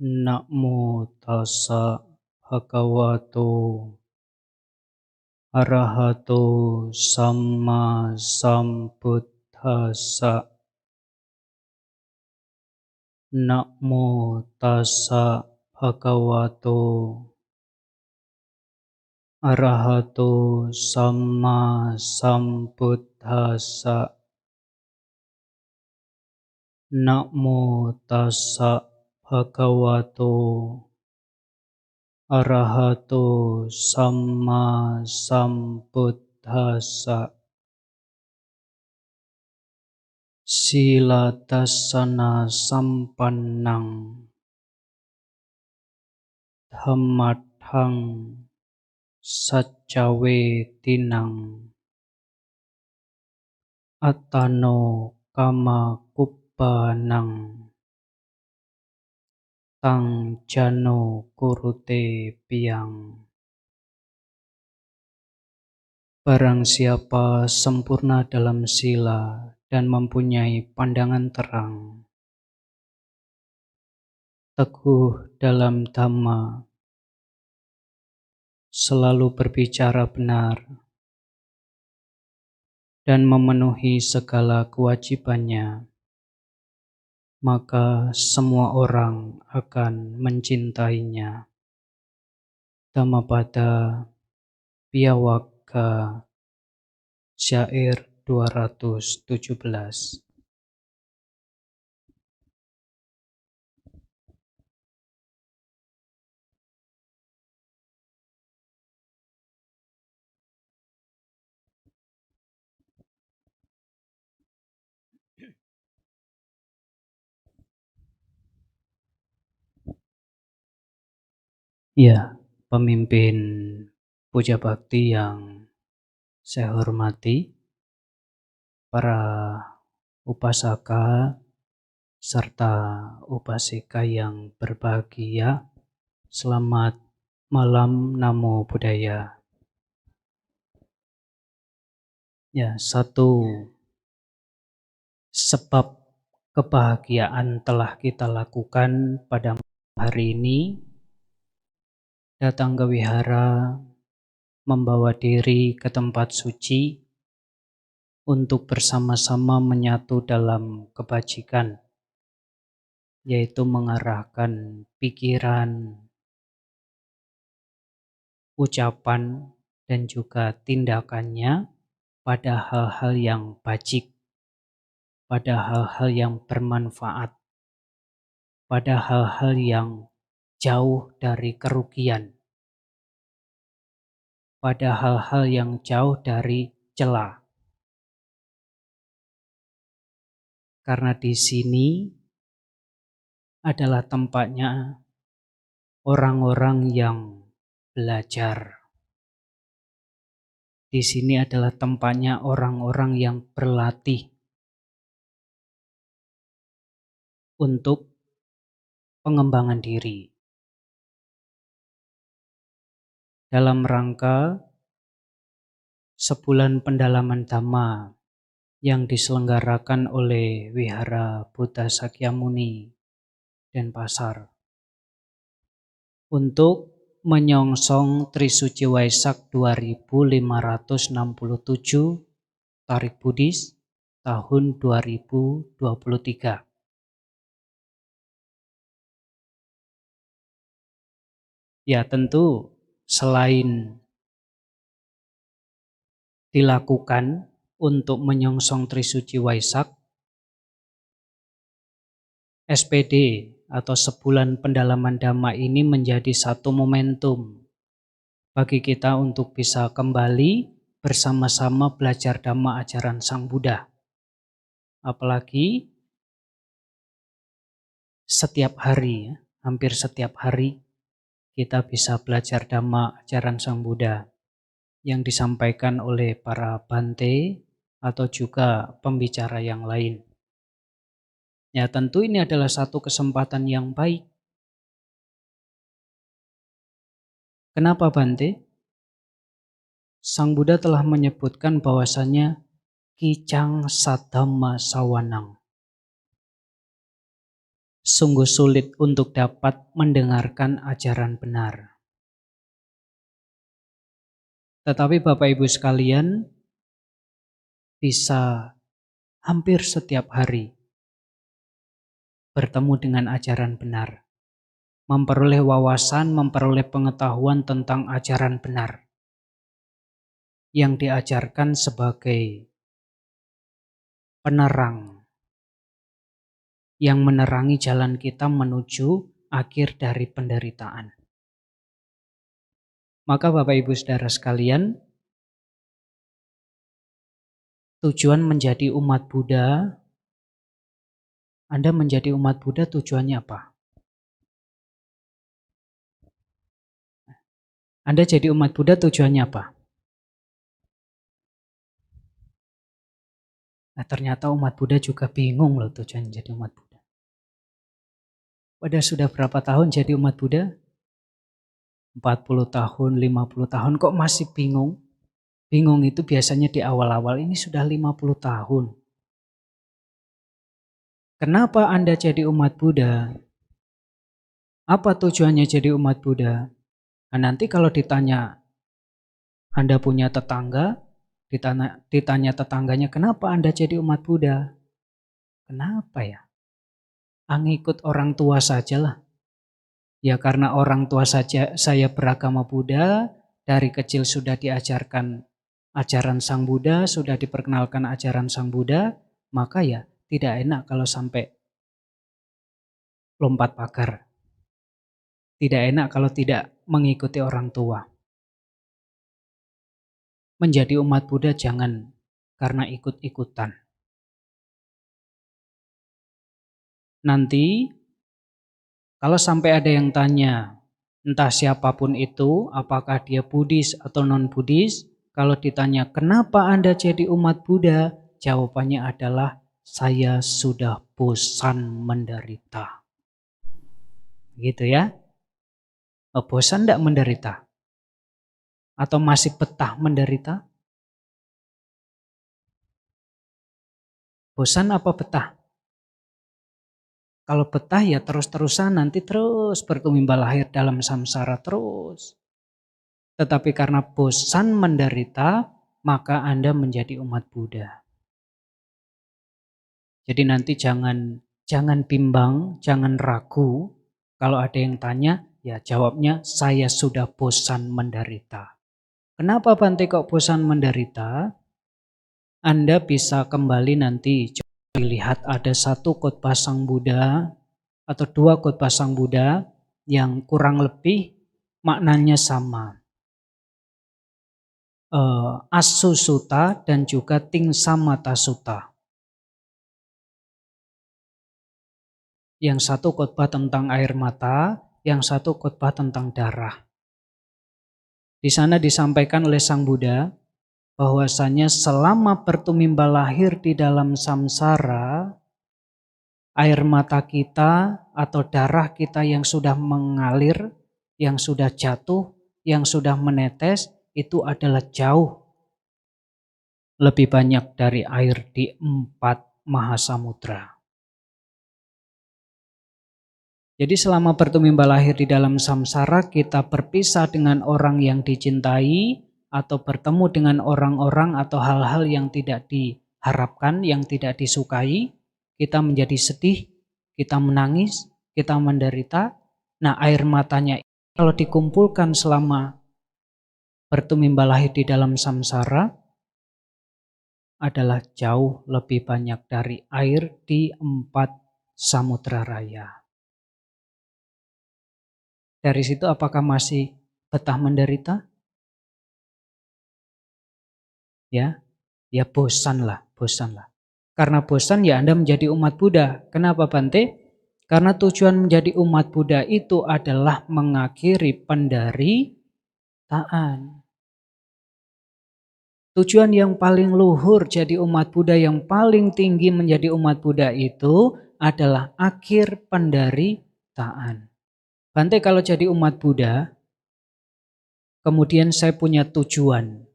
Namo tassa bhagavato arahato samma sambuddhassa. Namo tassa bhagavato arahato samma sambuddhassa. Namo tassa bhagavato arahato samma sambuddhassa. Sila dassana sampannang dhammadhang sajjawe tinang attano kama kubbanang tang jano kurute piang. Barang siapa sempurna dalam sila dan mempunyai pandangan terang, teguh dalam dhamma, selalu berbicara benar, dan memenuhi segala kewajibannya, maka semua orang akan mencintainya. Dhammapada Piyawakka, Syair 217. Ya, pemimpin puja bakti yang saya hormati, para upasaka serta upasika yang berbahagia, selamat malam, Namo Buddhaya. Ya, satu sebab kebahagiaan telah kita lakukan pada hari ini, datang ke wihara, membawa diri ke tempat suci untuk bersama-sama menyatu dalam kebajikan, yaitu mengarahkan pikiran, ucapan, dan juga tindakannya pada hal-hal yang bajik, pada hal-hal yang bermanfaat, pada hal-hal yang jauh dari kerugian, pada hal-hal yang jauh dari cela. Karena di sini adalah tempatnya orang-orang yang belajar. Di sini adalah tempatnya orang-orang yang berlatih untuk pengembangan diri. Dalam rangka sebulan pendalaman Dhamma yang diselenggarakan oleh Wihara Buddha Sakyamuni Denpasar untuk menyongsong Trisuci Waisak 2567 Tarik Buddhis tahun 2023. Ya, tentu selain dilakukan untuk menyongsong Trisuci Waisak, SPD atau sebulan pendalaman Dhamma ini menjadi satu momentum bagi kita untuk bisa kembali bersama-sama belajar Dhamma ajaran Sang Buddha. Apalagi setiap hari, hampir setiap hari kita bisa belajar Dhamma ajaran Sang Buddha yang disampaikan oleh para bante atau juga pembicara yang lain. Ya, tentu ini adalah satu kesempatan yang baik. Kenapa, Bante? Sang Buddha telah menyebutkan bahwasannya Kicang Saddhamma Sawanang. sungguh sulit untuk dapat mendengarkan ajaran benar. Tetapi Bapak Ibu sekalian, bisa hampir setiap hari bertemu dengan ajaran benar, memperoleh wawasan, memperoleh pengetahuan tentang ajaran benar yang diajarkan sebagai penerang yang menerangi jalan kita menuju akhir dari penderitaan. Maka Bapak Ibu Saudara sekalian, tujuan menjadi umat Buddha, Anda menjadi umat Buddha tujuannya apa? Anda jadi umat Buddha tujuannya apa? Nah, ternyata umat Buddha juga bingung loh tujuan jadi umat Buddha. Pada sudah berapa tahun jadi umat Buddha? 40 tahun, 50 tahun kok masih bingung? Bingung itu biasanya di awal-awal, ini sudah 50 tahun. Kenapa Anda jadi umat Buddha? Apa tujuannya jadi umat Buddha? Nah, nanti kalau ditanya, Anda punya tetangga, ditanya tetangganya, kenapa Anda jadi umat Buddha? Kenapa ya? Ngikut orang tua sajalah. Ya karena orang tua saja saya beragama Buddha, dari kecil sudah diajarkan ajaran Sang Buddha, sudah diperkenalkan ajaran Sang Buddha, maka ya tidak enak kalau sampai lompat pagar. Tidak enak kalau tidak mengikuti orang tua. Menjadi umat Buddha jangan karena ikut-ikutan. Nanti kalau sampai ada yang tanya, entah siapapun itu, apakah dia Buddhis atau non-Buddhis, kalau ditanya kenapa Anda jadi umat Buddha, jawabannya adalah saya sudah bosan menderita. Gitu ya. Bosan enggak menderita? Atau masih betah menderita? Bosan apa betah? Kalau betah ya terus-terusan nanti terus bertumbal lahir dalam samsara terus. Tetapi karena bosan menderita, maka Anda menjadi umat Buddha. Jadi nanti jangan bimbang, jangan ragu. Kalau ada yang tanya, ya jawabnya saya sudah bosan menderita. Kenapa Bante kok bosan menderita? Anda bisa kembali nanti lihat ada satu khotbah Sang Buddha atau dua khotbah Sang Buddha yang kurang lebih maknanya sama. Asu Sutta dan juga Tingsamata Sutta. Yang satu khotbah tentang air mata, yang satu khotbah tentang darah. Di sana disampaikan oleh Sang Buddha bahwasanya selama bertumimbal lahir di dalam samsara, air mata kita atau darah kita yang sudah mengalir, yang sudah jatuh, yang sudah menetes, itu adalah jauh lebih banyak dari air di 4 mahasamudra. Jadi selama bertumimbal lahir di dalam samsara, kita berpisah dengan orang yang dicintai, atau bertemu dengan orang-orang atau hal-hal yang tidak diharapkan, yang tidak disukai, kita menjadi sedih, kita menangis, kita menderita. Nah, air matanya kalau dikumpulkan selama bertumimbal lahir di dalam samsara adalah jauh lebih banyak dari air di 4 samudra raya. Dari situ apakah masih betah menderita? Ya bosan lah. Karena bosan ya Anda menjadi umat Buddha. Kenapa Bante? Karena tujuan menjadi umat Buddha itu adalah mengakhiri penderitaan. Tujuan yang paling luhur jadi umat Buddha, yang paling tinggi menjadi umat Buddha itu adalah akhir penderitaan. Bante kalau jadi umat Buddha, kemudian saya punya tujuan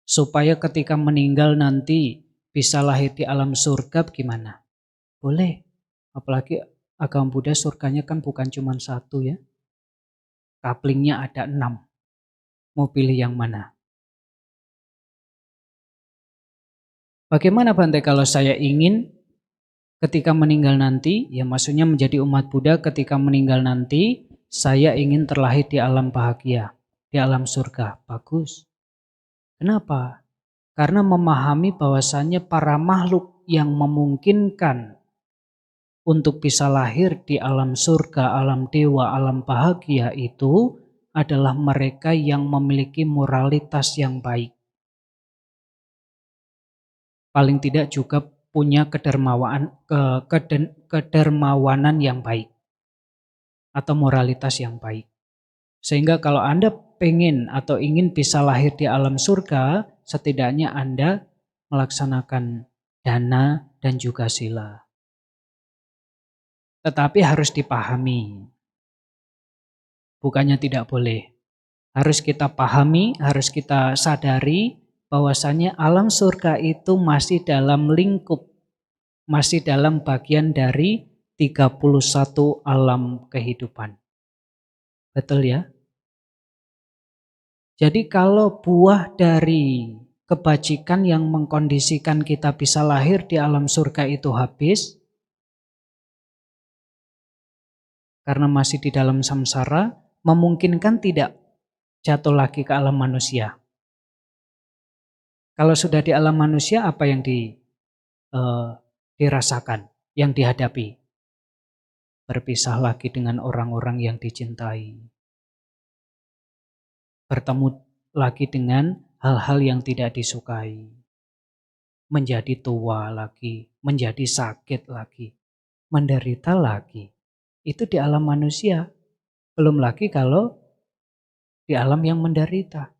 supaya ketika meninggal nanti bisa lahir di alam surga, gimana? Boleh. Apalagi agama Buddha surganya kan bukan cuma satu ya. Kaplingnya ada 6. Mau pilih yang mana? Bagaimana Bante kalau saya ingin ketika meninggal nanti, ya maksudnya menjadi umat Buddha ketika meninggal nanti, saya ingin terlahir di alam bahagia, di alam surga. Bagus. Kenapa? Karena memahami bahwasannya para makhluk yang memungkinkan untuk bisa lahir di alam surga, alam dewa, alam bahagia itu adalah mereka yang memiliki moralitas yang baik. Paling tidak juga punya kedermawanan yang baik atau moralitas yang baik. Sehingga kalau Anda pengen atau ingin bisa lahir di alam surga, setidaknya Anda melaksanakan dana dan juga sila. Tetapi harus dipahami, bukannya tidak boleh. Harus kita pahami, harus kita sadari bahwasannya alam surga itu masih dalam lingkup, masih dalam bagian dari 31 alam kehidupan. Betul ya? Jadi kalau buah dari kebajikan yang mengkondisikan kita bisa lahir di alam surga itu habis, karena masih di dalam samsara, memungkinkan tidak jatuh lagi ke alam manusia. Kalau sudah di alam manusia, apa yang dirasakan, yang dihadapi? Berpisah lagi dengan orang-orang yang dicintai. Bertemu lagi dengan hal-hal yang tidak disukai. Menjadi tua lagi, menjadi sakit lagi, menderita lagi. Itu di alam manusia. Belum lagi kalau di alam yang menderita.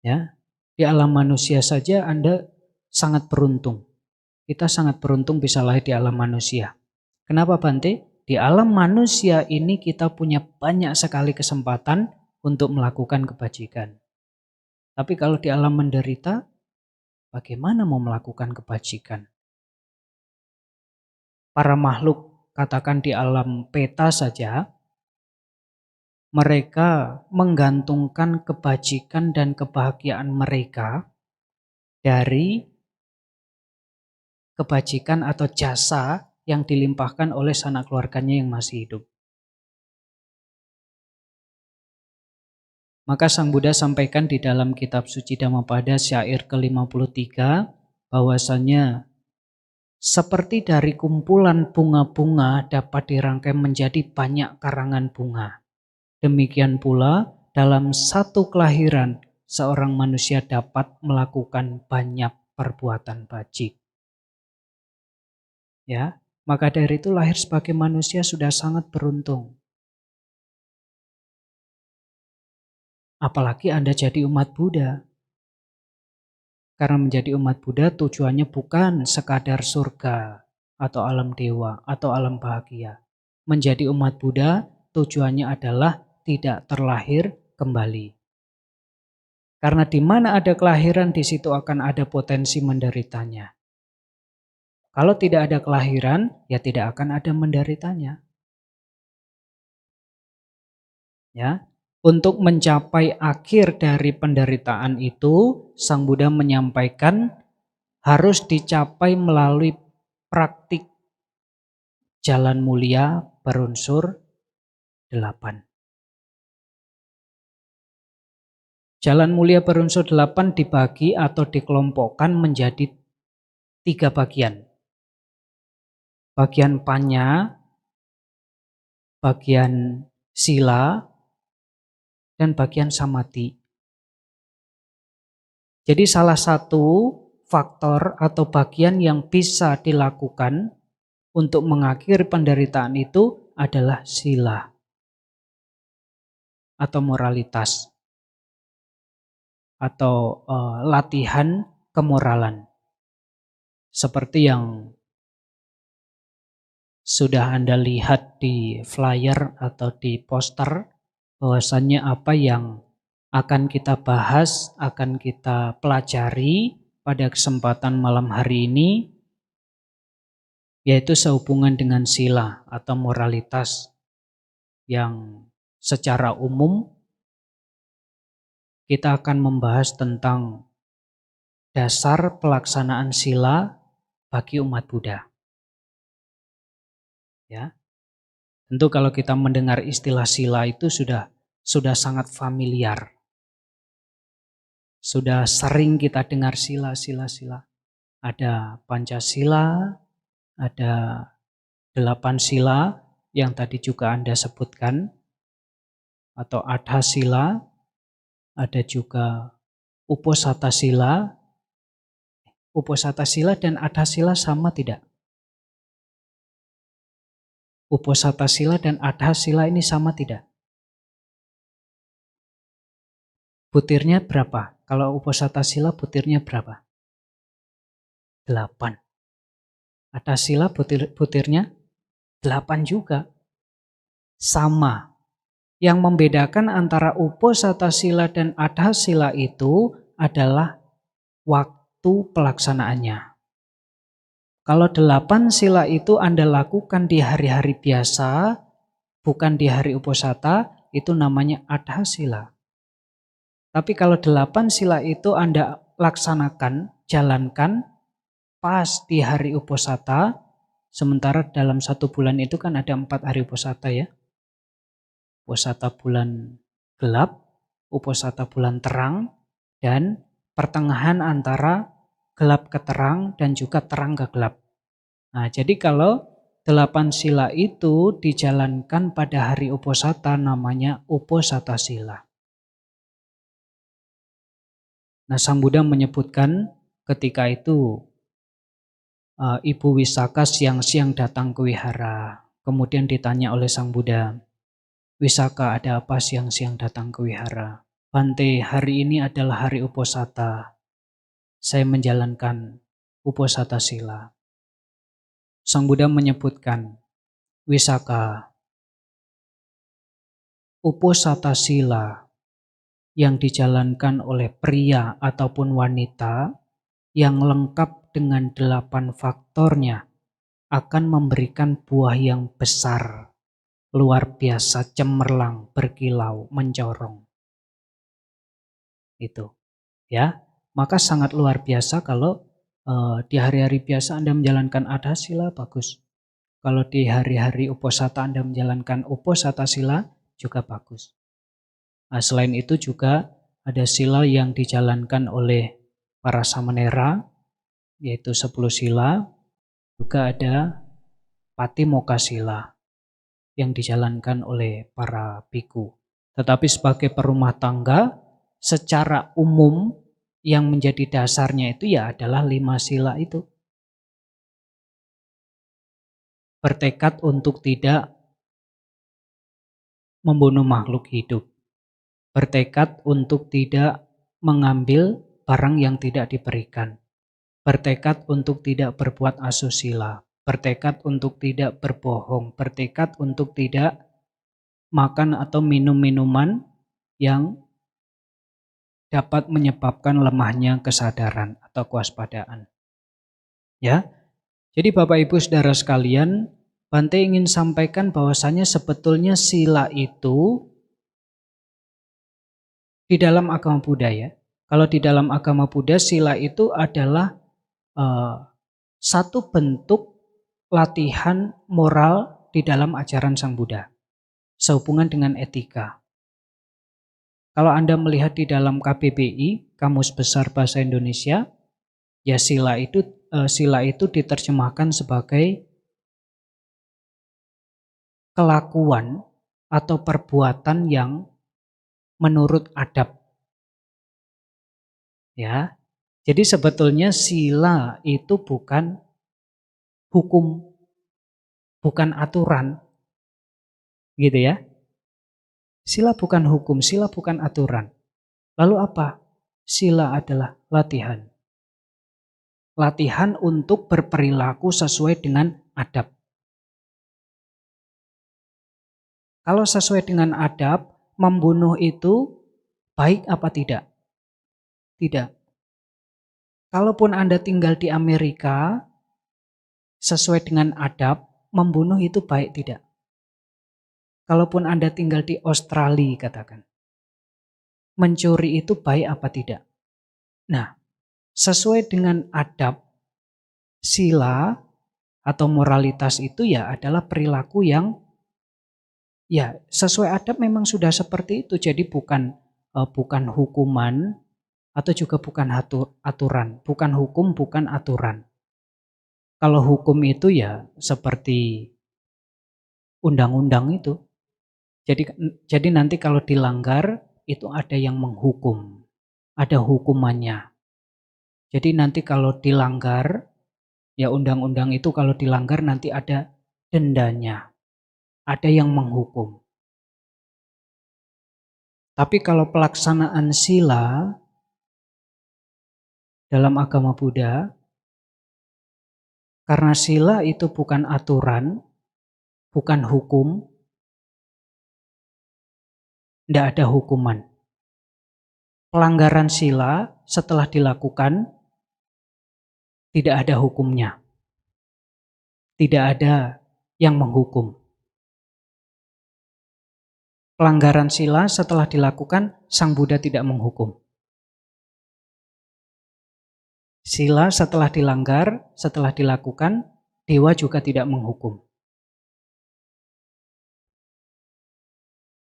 Ya, di alam manusia saja Anda sangat beruntung. Kita sangat beruntung bisa lahir di alam manusia. Kenapa Bante? Di alam manusia ini kita punya banyak sekali kesempatan untuk melakukan kebajikan. Tapi kalau di alam menderita, bagaimana mau melakukan kebajikan? Para makhluk, katakan di alam peta saja, mereka menggantungkan kebajikan dan kebahagiaan mereka dari kebajikan atau jasa yang dilimpahkan oleh sanak keluarganya yang masih hidup. Maka Sang Buddha sampaikan di dalam kitab suci Dhammapada syair ke-53 bahwasannya seperti dari kumpulan bunga-bunga dapat dirangkai menjadi banyak karangan bunga. Demikian pula dalam satu kelahiran seorang manusia dapat melakukan banyak perbuatan bajik. Ya, maka dari itu lahir sebagai manusia sudah sangat beruntung. Apalagi Anda jadi umat Buddha. Karena menjadi umat Buddha tujuannya bukan sekadar surga atau alam dewa atau alam bahagia. Menjadi umat Buddha tujuannya adalah tidak terlahir kembali. Karena di mana ada kelahiran, di situ akan ada potensi menderitanya. Kalau tidak ada kelahiran, ya tidak akan ada menderitanya. Ya, untuk mencapai akhir dari penderitaan itu, Sang Buddha menyampaikan harus dicapai melalui praktik jalan mulia berunsur 8. Jalan mulia berunsur 8 dibagi atau dikelompokkan menjadi 3 bagian. Bagian panya, bagian sila, dan bagian samadhi. Jadi salah satu faktor atau bagian yang bisa dilakukan untuk mengakhiri penderitaan itu adalah sila atau moralitas atau latihan kemoralan. Seperti yang sudah Anda lihat di flyer atau di poster, bahwasannya apa yang akan kita bahas, akan kita pelajari pada kesempatan malam hari ini, yaitu sehubungan dengan sila atau moralitas yang secara umum kita akan membahas tentang dasar pelaksanaan sila bagi umat Buddha. Ya, tentu kalau kita mendengar istilah sila itu sudah sangat familiar. Sudah sering kita dengar sila. Ada Pancasila, ada 8 sila yang tadi juga Anda sebutkan, atau Adha sila, ada juga Uposatha sila. Uposatha sila dan Adha sila sama tidak? Uposatha sila dan Adha sila ini sama tidak? Butirnya berapa? Kalau Uposatha sila butirnya berapa? 8. Adha sila butirnya 8 juga. Sama. Yang membedakan antara Uposatha sila dan Adha sila itu adalah waktu pelaksanaannya. Kalau 8 sila itu Anda lakukan di hari-hari biasa, bukan di hari Uposatha, itu namanya Adha sila. Tapi kalau 8 sila itu Anda laksanakan, jalankan pas di hari Uposatha, sementara dalam 1 bulan itu kan ada 4 hari Uposatha ya. Uposatha bulan gelap, Uposatha bulan terang, dan pertengahan antara gelap ke terang dan juga terang ke gelap. Nah, jadi kalau 8 sila itu dijalankan pada hari Uposatha namanya Uposatha sila. Nah, Sang Buddha menyebutkan ketika itu Ibu Wisaka siang-siang datang ke wihara. Kemudian ditanya oleh Sang Buddha, "Wisaka, ada apa siang-siang datang ke wihara?" "Bante, hari ini adalah hari Uposatha. Saya menjalankan Uposatha sila." Sang Buddha menyebutkan, "Wisaka, Uposatha sila yang dijalankan oleh pria ataupun wanita yang lengkap dengan 8 faktornya akan memberikan buah yang besar, luar biasa, cemerlang, berkilau, mencorong." Itu, ya. Maka sangat luar biasa kalau di hari-hari biasa Anda menjalankan Adha sila, bagus. Kalau di hari-hari Uposatha Anda menjalankan Uposatha sila, juga bagus. Nah, selain itu juga ada sila yang dijalankan oleh para samanera, yaitu 10 sila. Juga ada Patimokkha sila yang dijalankan oleh para biku. Tetapi sebagai perumah tangga, secara umum yang menjadi dasarnya itu ya adalah 5 sila itu. Bertekad untuk tidak membunuh makhluk hidup. Bertekad untuk tidak mengambil barang yang tidak diberikan. Bertekad untuk tidak berbuat asusila. Bertekad untuk tidak berbohong. Bertekad untuk tidak makan atau minum minuman yang dapat menyebabkan lemahnya kesadaran atau kewaspadaan. Ya. Jadi Bapak Ibu Saudara sekalian, Bante ingin sampaikan bahwasanya sebetulnya sila itu di dalam agama Buddha ya. Kalau di dalam agama Buddha sila itu adalah satu bentuk latihan moral di dalam ajaran Sang Buddha sehubungan dengan etika. Kalau Anda melihat di dalam KBBI, Kamus Besar Bahasa Indonesia, ya sila itu diterjemahkan sebagai kelakuan atau perbuatan yang menurut adab. Ya. Jadi sebetulnya sila itu bukan hukum, bukan aturan. Gitu ya. Sila bukan hukum, sila bukan aturan. Lalu apa? Sila adalah latihan. Latihan untuk berperilaku sesuai dengan adab. Kalau sesuai dengan adab, membunuh itu baik apa tidak? Tidak. Kalaupun Anda tinggal di Amerika, sesuai dengan adab, membunuh itu baik tidak? Kalaupun Anda tinggal di Australia katakan, mencuri itu baik apa tidak? Nah, sesuai dengan adab, sila atau moralitas itu ya adalah perilaku yang ya sesuai adab memang sudah seperti itu. Jadi bukan hukuman atau juga bukan aturan, bukan hukum, bukan aturan. Kalau hukum itu ya seperti undang-undang itu. Jadi nanti kalau dilanggar itu ada yang menghukum, ada hukumannya. Jadi nanti kalau dilanggar, ya undang-undang itu kalau dilanggar nanti ada dendanya, ada yang menghukum. Tapi kalau pelaksanaan sila dalam agama Buddha, karena sila itu bukan aturan, bukan hukum, tidak ada hukuman. Pelanggaran sila setelah dilakukan tidak ada hukumnya. Tidak ada yang menghukum. Pelanggaran sila setelah dilakukan, Sang Buddha tidak menghukum. Sila setelah dilanggar, setelah dilakukan, Dewa juga tidak menghukum.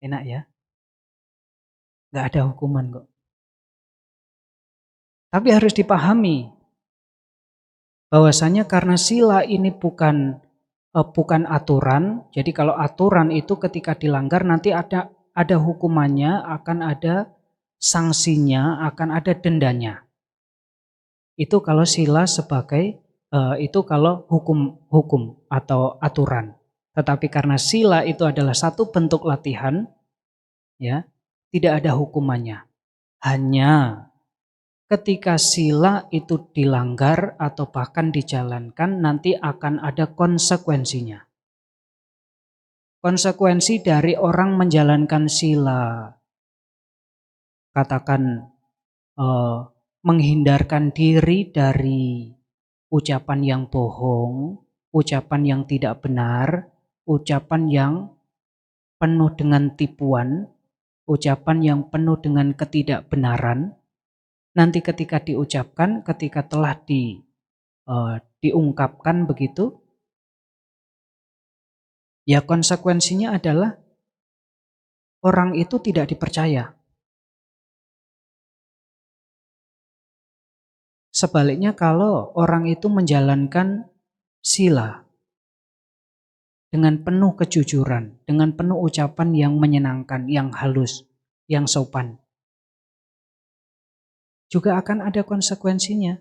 Enak ya? Nggak ada hukuman kok. Tapi harus dipahami bahwasanya karena sila ini bukan aturan, jadi kalau aturan itu ketika dilanggar nanti ada hukumannya, akan ada sanksinya, akan ada dendanya. Itu kalau sila sebagai itu kalau hukum atau aturan. Tetapi karena sila itu adalah satu bentuk latihan, ya, tidak ada hukumannya. Hanya ketika sila itu dilanggar atau bahkan dijalankan, nanti akan ada konsekuensinya. Konsekuensi dari orang menjalankan sila, katakan menghindarkan diri dari ucapan yang bohong, ucapan yang tidak benar, ucapan yang penuh dengan tipuan, ucapan yang penuh dengan ketidakbenaran. Nanti ketika diucapkan, ketika telah diungkapkan begitu, ya konsekuensinya adalah orang itu tidak dipercaya. Sebaliknya kalau orang itu menjalankan sila dengan penuh kejujuran, dengan penuh ucapan yang menyenangkan, yang halus, yang sopan, juga akan ada konsekuensinya.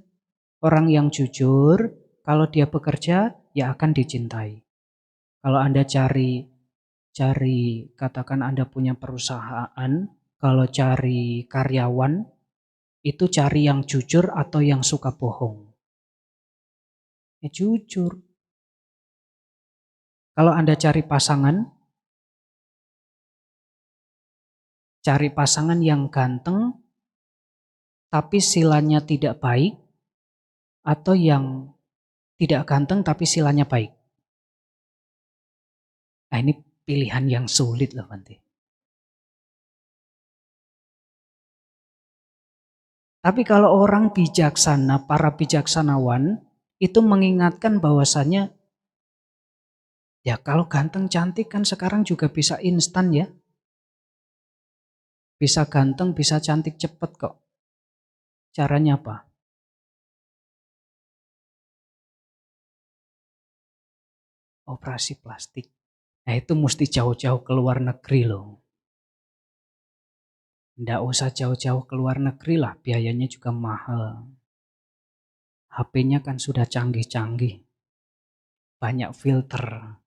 Orang yang jujur, kalau dia bekerja, ya akan dicintai. Kalau Anda cari katakan Anda punya perusahaan, kalau cari karyawan, itu cari yang jujur atau yang suka bohong? Ya jujur. Kalau Anda cari pasangan yang ganteng, tapi silanya tidak baik, atau yang tidak ganteng tapi silanya baik? Nah ini pilihan yang sulit loh nanti. Tapi kalau orang bijaksana, para bijaksanawan, itu mengingatkan bahwasannya, ya kalau ganteng cantik kan sekarang juga bisa instan ya. Bisa ganteng, bisa cantik cepet kok. Caranya apa? Operasi plastik. Nah itu mesti jauh-jauh ke luar negeri loh. Nggak usah jauh-jauh ke luar negeri lah, biayanya juga mahal. HP-nya kan sudah canggih-canggih. Banyak filter.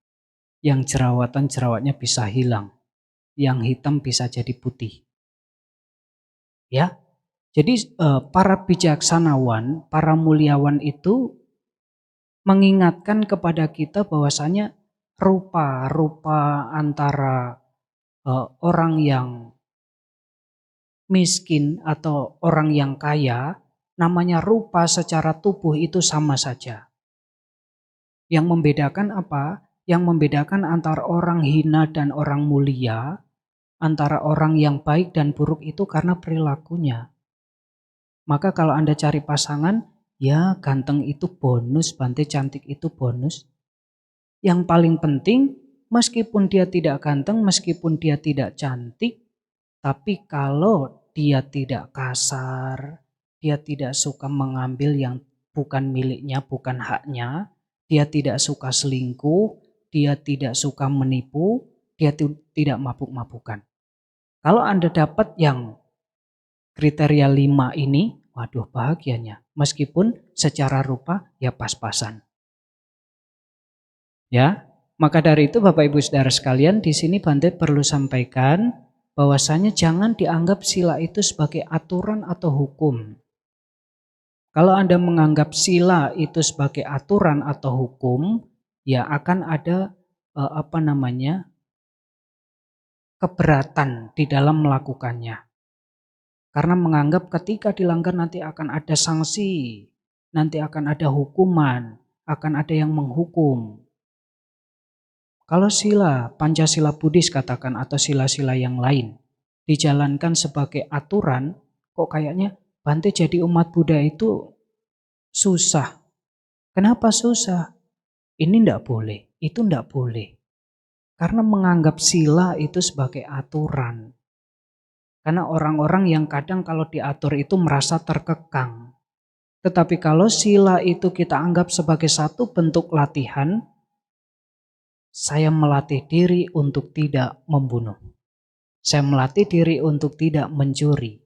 Yang jerawatnya bisa hilang. Yang hitam bisa jadi putih. Ya, jadi para bijaksanawan, para muliawan itu mengingatkan kepada kita bahwasanya rupa-rupa antara orang yang miskin atau orang yang kaya, namanya rupa secara tubuh itu sama saja. Yang membedakan apa? Yang membedakan antara orang hina dan orang mulia, antara orang yang baik dan buruk itu karena perilakunya. Maka kalau Anda cari pasangan, ya ganteng itu bonus, Bante cantik itu bonus. Yang paling penting, meskipun dia tidak ganteng, meskipun dia tidak cantik, tapi kalau dia tidak kasar, dia tidak suka mengambil yang bukan miliknya, bukan haknya, dia tidak suka selingkuh, dia tidak suka menipu, dia tidak mabuk-mabukan. Kalau Anda dapat yang kriteria 5 ini, waduh bahagianya. Meskipun secara rupa ya pas-pasan. Ya, maka dari itu Bapak Ibu Saudara sekalian, di sini Bante perlu sampaikan bahwasanya jangan dianggap sila itu sebagai aturan atau hukum. Kalau Anda menganggap sila itu sebagai aturan atau hukum, ya akan ada keberatan di dalam melakukannya. Karena menganggap ketika dilanggar nanti akan ada sanksi, nanti akan ada hukuman, akan ada yang menghukum. Kalau sila, Pancasila Buddhis katakan atau sila-sila yang lain dijalankan sebagai aturan, kok kayaknya Bante jadi umat Buddha itu susah. Kenapa susah? Ini ndak boleh, itu ndak boleh. Karena menganggap sila itu sebagai aturan. Karena orang-orang yang kadang kalau diatur itu merasa terkekang. Tetapi kalau sila itu kita anggap sebagai satu bentuk latihan, saya melatih diri untuk tidak membunuh. Saya melatih diri untuk tidak mencuri.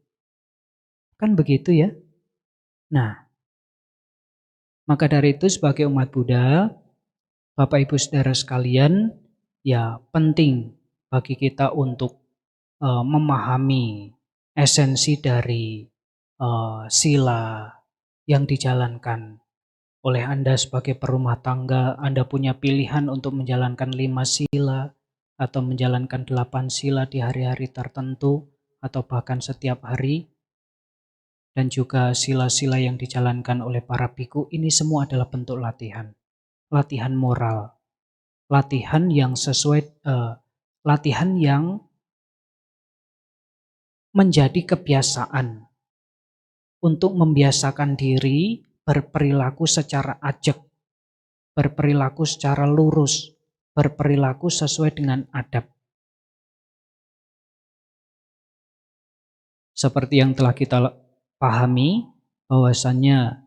Kan begitu ya? Nah, maka dari itu sebagai umat Buddha, Bapak Ibu Saudara sekalian, ya penting bagi kita untuk memahami esensi dari sila yang dijalankan oleh Anda sebagai perumah tangga. Anda punya pilihan untuk menjalankan 5 sila atau menjalankan 8 sila di hari-hari tertentu atau bahkan setiap hari. Dan juga sila-sila yang dijalankan oleh para biku, ini semua adalah bentuk latihan. Latihan moral. Latihan yang latihan yang menjadi kebiasaan untuk membiasakan diri berperilaku secara ajak, berperilaku secara lurus, berperilaku sesuai dengan adab. Seperti yang telah kita pahami, bahwasannya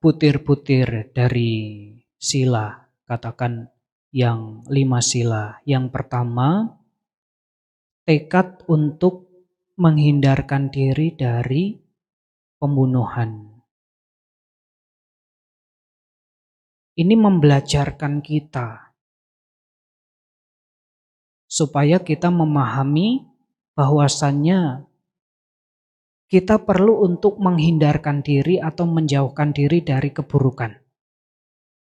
butir-butir dari sila, katakan yang 5 sila. Yang pertama, tekad untuk menghindarkan diri dari pembunuhan. Ini membelajarkan kita supaya kita memahami bahwasannya kita perlu untuk menghindarkan diri atau menjauhkan diri dari keburukan.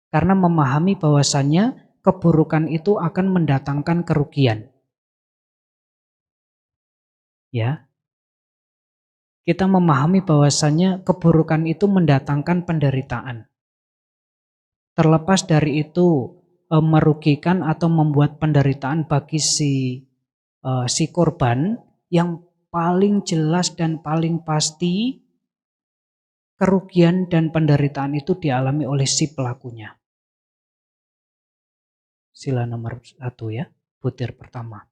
Karena memahami bahwasannya keburukan itu akan mendatangkan kerugian. Ya. Kita memahami bahwasannya keburukan itu mendatangkan penderitaan. Terlepas dari itu merugikan atau membuat penderitaan bagi si korban, yang paling jelas dan paling pasti kerugian dan penderitaan itu dialami oleh si pelakunya. Sila nomor 1 ya, butir pertama.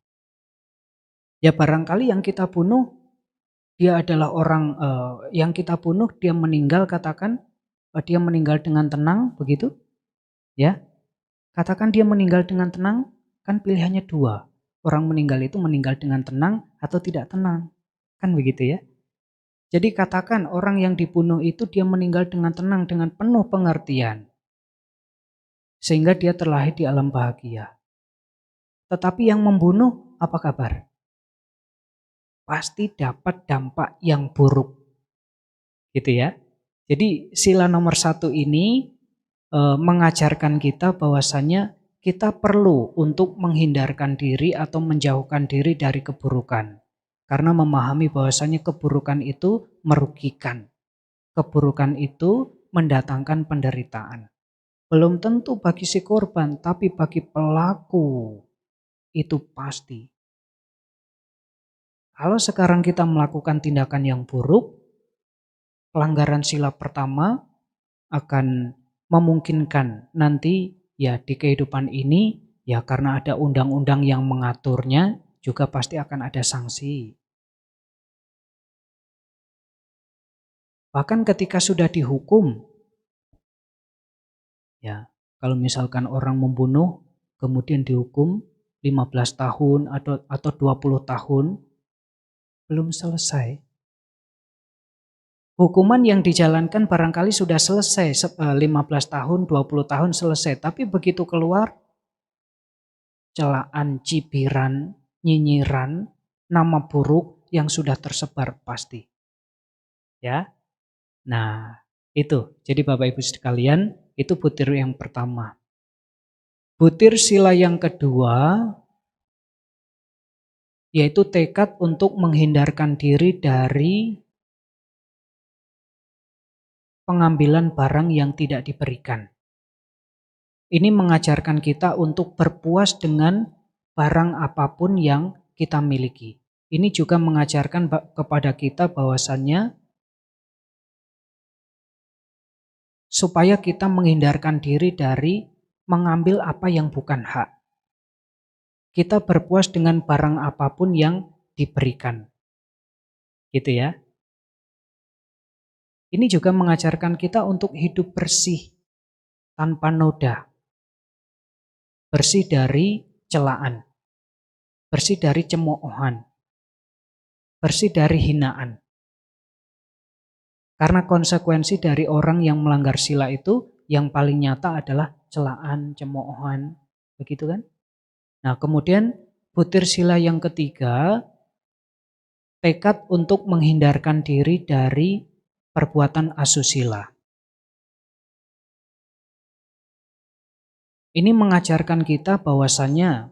Ya barangkali yang kita bunuh, dia adalah orang yang kita bunuh, dia meninggal, katakan dia meninggal dengan tenang, begitu? Ya, katakan dia meninggal dengan tenang, kan pilihannya 2. Orang meninggal itu meninggal dengan tenang atau tidak tenang. Kan begitu ya. Jadi katakan orang yang dibunuh itu dia meninggal dengan tenang, dengan penuh pengertian. Sehingga dia terlahir di alam bahagia. Tetapi yang membunuh, apa kabar? Pasti dapat dampak yang buruk. Gitu ya. Jadi sila nomor 1 ini mengajarkan kita bahwasannya kita perlu untuk menghindarkan diri atau menjauhkan diri dari keburukan. Karena memahami bahwasannya keburukan itu merugikan. Keburukan itu mendatangkan penderitaan. Belum tentu bagi si korban, tapi bagi pelaku itu pasti. Kalau sekarang kita melakukan tindakan yang buruk, pelanggaran sila pertama akan memungkinkan nanti ya di kehidupan ini ya karena ada undang-undang yang mengaturnya juga pasti akan ada sanksi. Bahkan ketika sudah dihukum, ya kalau misalkan orang membunuh kemudian dihukum 15 tahun atau 20 tahun, belum selesai. Hukuman yang dijalankan barangkali sudah selesai 15 tahun, 20 tahun selesai, tapi begitu keluar celaan, cibiran, nyinyiran, nama buruk yang sudah tersebar pasti. Ya. Nah, itu. Jadi Bapak Ibu sekalian, itu butir yang pertama. Butir sila yang kedua yaitu tekad untuk menghindarkan diri dari pengambilan barang yang tidak diberikan. Ini mengajarkan kita untuk berpuas dengan barang apapun yang kita miliki. Ini juga mengajarkan kepada kita bahwasannya supaya kita menghindarkan diri dari mengambil apa yang bukan hak. Kita berpuas dengan barang apapun yang diberikan. Gitu ya. Ini juga mengajarkan kita untuk hidup bersih, tanpa noda. Bersih dari celaan, bersih dari cemoohan, bersih dari hinaan. Karena konsekuensi dari orang yang melanggar sila itu yang paling nyata adalah celaan, cemoohan, begitu kan? Nah, kemudian butir sila yang ketiga, tekad untuk menghindarkan diri dari perbuatan asusila. Ini mengajarkan kita bahwasannya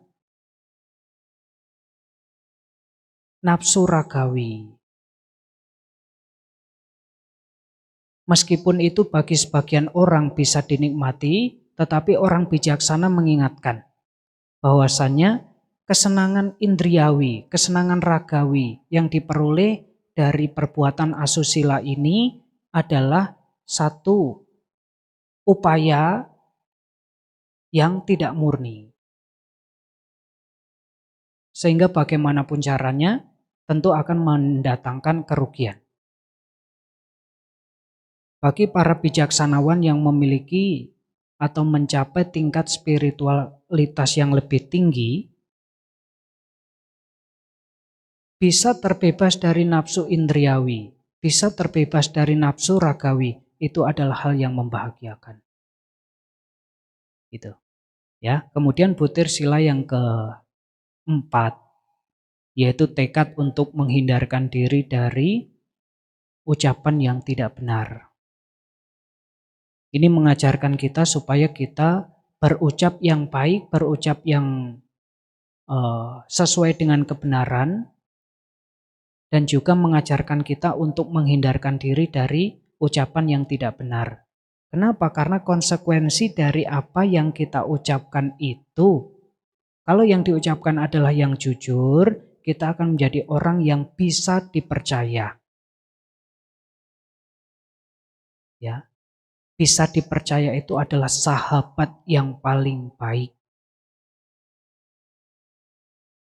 nafsu ragawi, meskipun itu bagi sebagian orang bisa dinikmati, tetapi orang bijaksana mengingatkan bahwasannya kesenangan indriawi, kesenangan ragawi yang diperoleh dari perbuatan asusila ini adalah satu upaya yang tidak murni. Sehingga bagaimanapun caranya tentu akan mendatangkan kerugian. Bagi para bijaksanawan yang memiliki atau mencapai tingkat spiritualitas yang lebih tinggi, bisa terbebas dari nafsu indriawi, bisa terbebas dari nafsu ragawi, itu adalah hal yang membahagiakan. Gitu. Ya, kemudian butir sila yang keempat, yaitu tekad untuk menghindarkan diri dari ucapan yang tidak benar. Ini mengajarkan kita supaya kita berucap yang baik, berucap yang sesuai dengan kebenaran, dan juga mengajarkan kita untuk menghindarkan diri dari ucapan yang tidak benar. Kenapa? Karena konsekuensi dari apa yang kita ucapkan itu, kalau yang diucapkan adalah yang jujur, kita akan menjadi orang yang bisa dipercaya. Ya, bisa dipercaya itu adalah sahabat yang paling baik.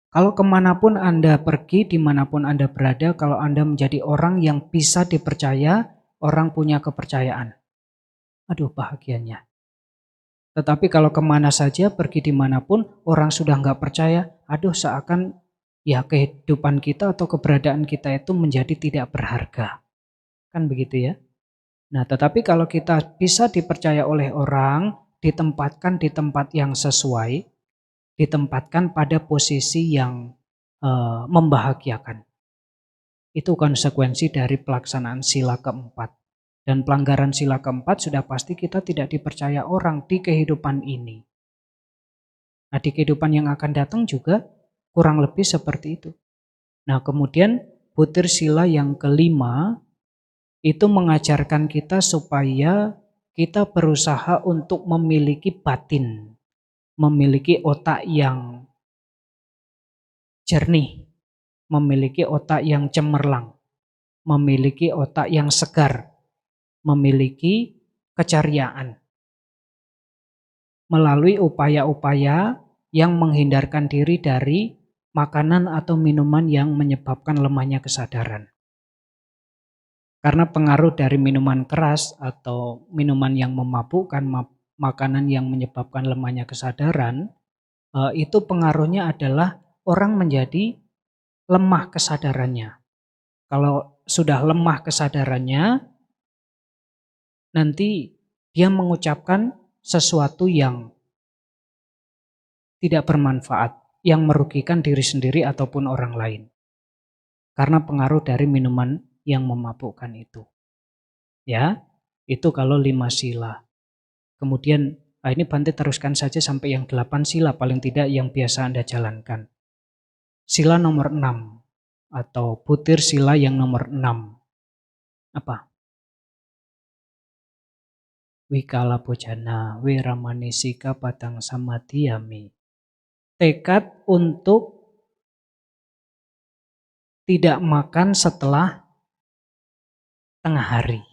Kalau kemanapun Anda pergi, dimanapun Anda berada, kalau Anda menjadi orang yang bisa dipercaya, orang punya kepercayaan. Aduh, bahagianya. Tetapi kalau kemana saja, pergi dimanapun, orang sudah nggak percaya, aduh seakan ya kehidupan kita atau keberadaan kita itu menjadi tidak berharga. Kan begitu ya? Nah, tetapi kalau kita bisa dipercaya oleh orang, ditempatkan di tempat yang sesuai, ditempatkan pada posisi yang membahagiakan. Itu konsekuensi dari pelaksanaan sila keempat. Dan pelanggaran sila keempat sudah pasti kita tidak dipercaya orang di kehidupan ini. Nah, di kehidupan yang akan datang juga kurang lebih seperti itu. Nah, kemudian butir sila yang kelima itu mengajarkan kita supaya kita berusaha untuk memiliki batin, memiliki otak yang jernih, memiliki otak yang cemerlang, memiliki otak yang segar, memiliki keceriaan. Melalui upaya-upaya yang menghindarkan diri dari makanan atau minuman yang menyebabkan lemahnya kesadaran. Karena pengaruh dari minuman keras atau minuman yang memabukkan, makanan yang menyebabkan lemahnya kesadaran, itu pengaruhnya adalah orang menjadi lemah kesadarannya. Kalau sudah lemah kesadarannya, nanti dia mengucapkan sesuatu yang tidak bermanfaat, yang merugikan diri sendiri ataupun orang lain. Karena pengaruh dari minuman yang memabukkan itu. Ya, itu kalau 5 sila. Kemudian, ini Bante teruskan saja sampai yang 8 sila paling tidak yang biasa Anda jalankan. Sila nomor 6 atau butir sila yang nomor 6. Apa? Wikala bojana, wiramanisika padang samadhiyami. Tekad untuk tidak makan setelah tengah hari.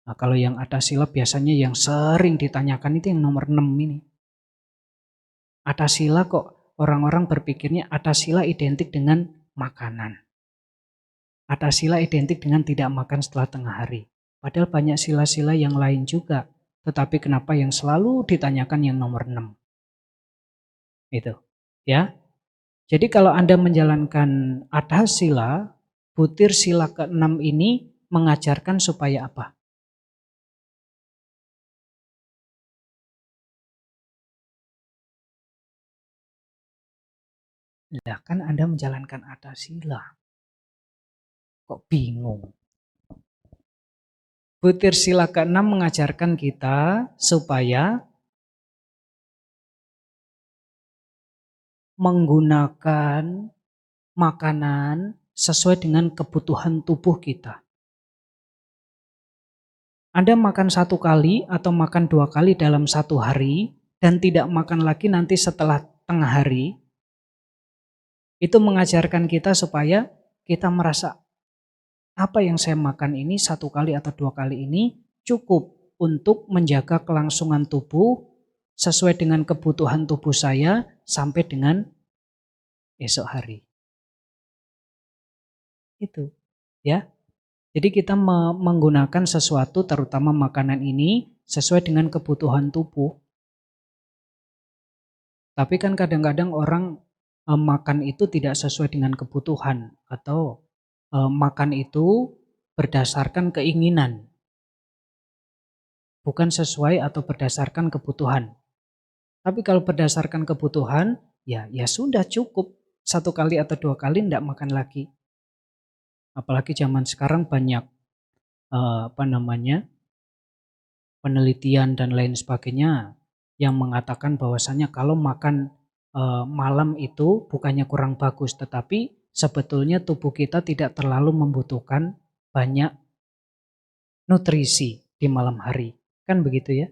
Nah, kalau yang atas sila biasanya yang sering ditanyakan itu yang nomor 6 ini. Atas sila kok orang-orang berpikirnya atas sila identik dengan makanan. Atas sila identik dengan tidak makan setelah tengah hari. Padahal banyak sila-sila yang lain juga. Tetapi kenapa yang selalu ditanyakan yang nomor 6? Itu. Ya. Jadi kalau Anda menjalankan atas sila, butir sila ke-6 ini mengajarkan supaya apa? Lah kan Anda menjalankan atas sila. Kok bingung? Butir sila ke-6 mengajarkan kita supaya menggunakan makanan sesuai dengan kebutuhan tubuh kita. Anda makan 1 kali atau makan 2 kali dalam 1 hari dan tidak makan lagi nanti setelah tengah hari, itu mengajarkan kita supaya kita merasa apa yang saya makan ini 1 kali atau 2 kali ini cukup untuk menjaga kelangsungan tubuh sesuai dengan kebutuhan tubuh saya sampai dengan esok hari. Itu, ya. Jadi kita menggunakan sesuatu terutama makanan ini sesuai dengan kebutuhan tubuh. Tapi kan kadang-kadang orang makan itu tidak sesuai dengan kebutuhan atau makan itu berdasarkan keinginan. Bukan sesuai atau berdasarkan kebutuhan. Tapi kalau berdasarkan kebutuhan, ya sudah cukup 1 kali atau 2 kali tidak makan lagi. Apalagi zaman sekarang banyak penelitian dan lain sebagainya yang mengatakan bahwasannya kalau makan malam itu bukannya kurang bagus, tetapi sebetulnya tubuh kita tidak terlalu membutuhkan banyak nutrisi di malam hari. Kan begitu ya?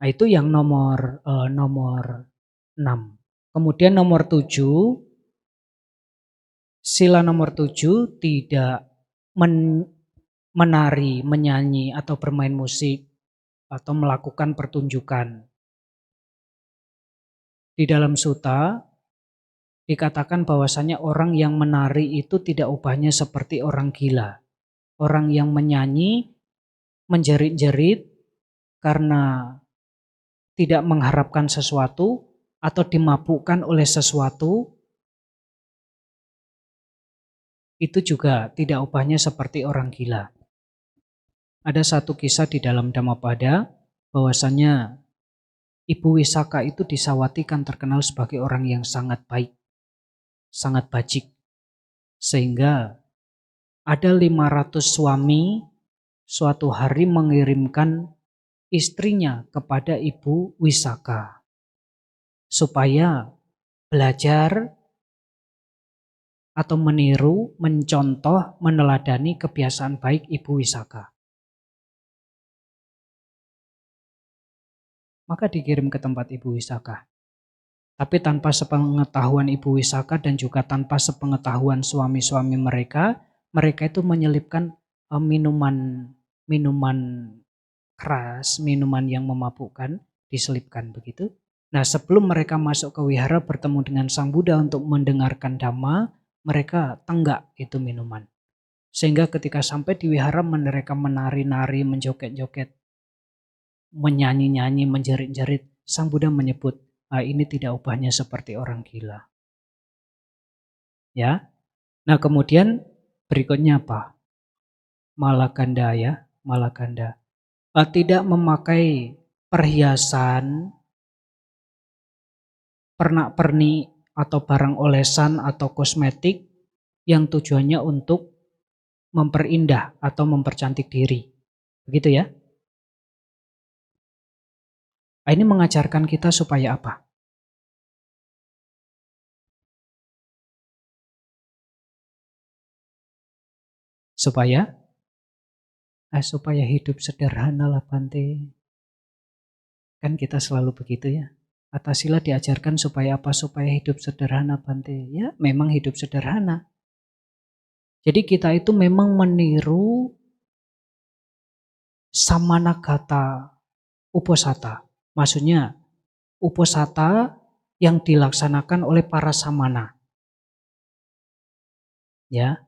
Nah, itu yang nomor 6. Kemudian nomor 7, sila nomor 7 tidak menari, menyanyi atau bermain musik atau melakukan pertunjukan. Di dalam sutta dikatakan bahwasanya orang yang menari itu tidak ubahnya seperti orang gila. Orang yang menyanyi, menjerit-jerit karena tidak mengharapkan sesuatu atau dimabukkan oleh sesuatu, itu juga tidak ubahnya seperti orang gila. Ada satu kisah di dalam Dhammapada bahwasanya Ibu Wisaka itu di Sawati kan terkenal sebagai orang yang sangat baik, sangat bajik. Sehingga ada 500 suami suatu hari mengirimkan istrinya kepada Ibu Wisaka supaya belajar atau meniru, mencontoh, meneladani kebiasaan baik Ibu Wisaka. Maka dikirim ke tempat Ibu Wisaka. Tapi tanpa sepengetahuan Ibu Wisaka dan juga tanpa sepengetahuan suami-suami mereka, mereka itu menyelipkan minuman keras, minuman yang memabukkan, diselipkan begitu. Nah, sebelum mereka masuk ke wihara bertemu dengan Sang Buddha untuk mendengarkan Dhamma, mereka tenggak itu minuman. Sehingga ketika sampai di wihara mereka menari-nari, menjoget-joget, menyanyi-nyanyi, menjerit-jerit. Sang Buddha menyebut, ini tidak ubahnya seperti orang gila. Ya. Nah, kemudian berikutnya apa? Malaganda ya, Malaganda. Tidak memakai perhiasan, pernak-pernik atau barang olesan atau kosmetik yang tujuannya untuk memperindah atau mempercantik diri. Begitu ya? Ini mengajarkan kita supaya apa? Supaya hidup sederhana lah Bante. Kan kita selalu begitu ya. Atas sila diajarkan supaya apa? Supaya hidup sederhana Bante. Ya memang hidup sederhana. Jadi kita itu memang meniru Samanagata Uposatha. Maksudnya Uposatha yang dilaksanakan oleh para samana. Ya.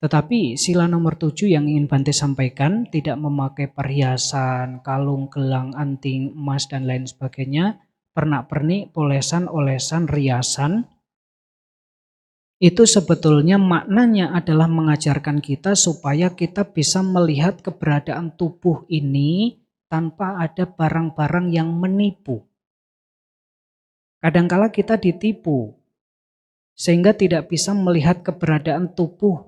Tetapi sila nomor 7 yang ingin Bante sampaikan, tidak memakai perhiasan, kalung, gelang, anting, emas, dan lain sebagainya, pernak-pernik, polesan, olesan, riasan, itu sebetulnya maknanya adalah mengajarkan kita supaya kita bisa melihat keberadaan tubuh ini tanpa ada barang-barang yang menipu. Kadangkala kita ditipu, sehingga tidak bisa melihat keberadaan tubuh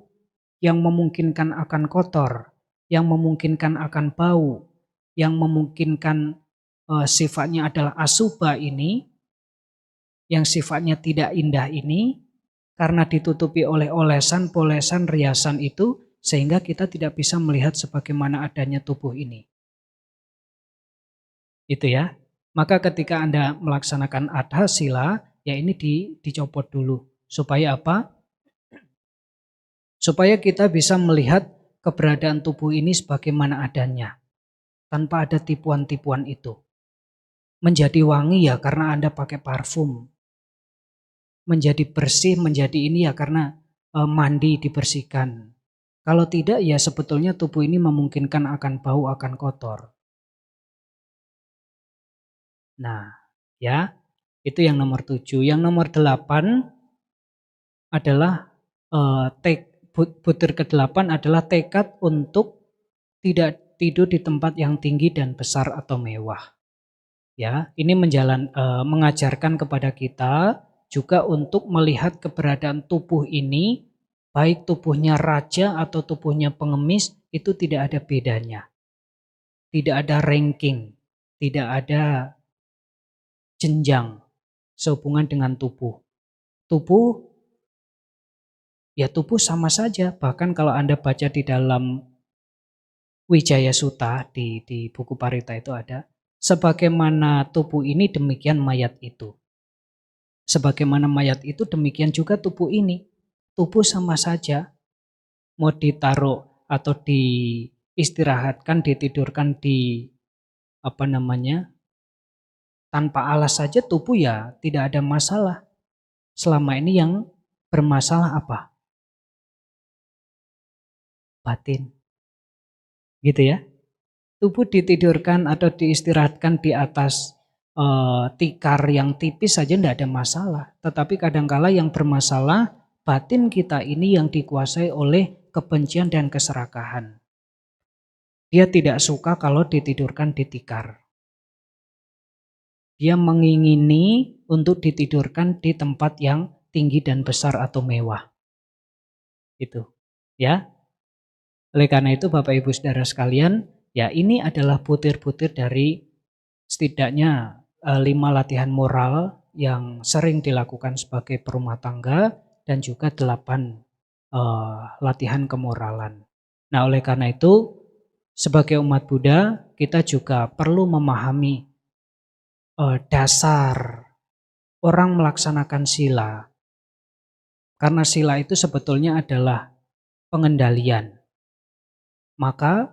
yang memungkinkan akan kotor, yang memungkinkan akan bau, yang memungkinkan sifatnya adalah asubha ini, yang sifatnya tidak indah ini, karena ditutupi oleh olesan, polesan, riasan itu, sehingga kita tidak bisa melihat sebagaimana adanya tubuh ini. Itu ya. Maka ketika Anda melaksanakan adha sila, ya ini dicopot dulu. Supaya apa? Supaya kita bisa melihat keberadaan tubuh ini sebagaimana adanya. Tanpa ada tipuan-tipuan itu. Menjadi wangi ya karena Anda pakai parfum. Menjadi bersih, menjadi ini ya karena mandi dibersihkan. Kalau tidak ya sebetulnya tubuh ini memungkinkan akan bau, akan kotor. Nah ya itu yang nomor 7. Yang nomor 8 adalah butir ke-8 adalah tekad untuk tidak tidur di tempat yang tinggi dan besar atau mewah. Ya, ini mengajarkan kepada kita juga untuk melihat keberadaan tubuh ini, baik tubuhnya raja atau tubuhnya pengemis, itu tidak ada bedanya. Tidak ada ranking, tidak ada jenjang sehubungan dengan tubuh. Tubuh sama saja. Bahkan kalau Anda baca di dalam Wijaya Sutta di buku Parita itu ada, sebagaimana tubuh ini demikian mayat itu. Sebagaimana mayat itu demikian juga tubuh ini. Tubuh sama saja. Mau ditaruh atau diistirahatkan, ditidurkan tanpa alas saja tubuh ya tidak ada masalah. Selama ini yang bermasalah apa? Batin. Gitu ya. Tubuh ditidurkan atau diistirahatkan di atas tikar yang tipis saja tidak ada masalah. Tetapi kadangkala yang bermasalah batin kita ini yang dikuasai oleh kebencian dan keserakahan. Dia tidak suka kalau ditidurkan di tikar. Dia mengingini untuk ditidurkan di tempat yang tinggi dan besar atau mewah. Itu, ya. Oleh karena itu Bapak Ibu Saudara sekalian, ya ini adalah butir-butir dari setidaknya 5 latihan moral yang sering dilakukan sebagai perumah tangga dan juga 8 latihan kemoralan. Nah, oleh karena itu sebagai umat Buddha kita juga perlu memahami dasar orang melaksanakan sila. Karena sila itu sebetulnya adalah pengendalian. Maka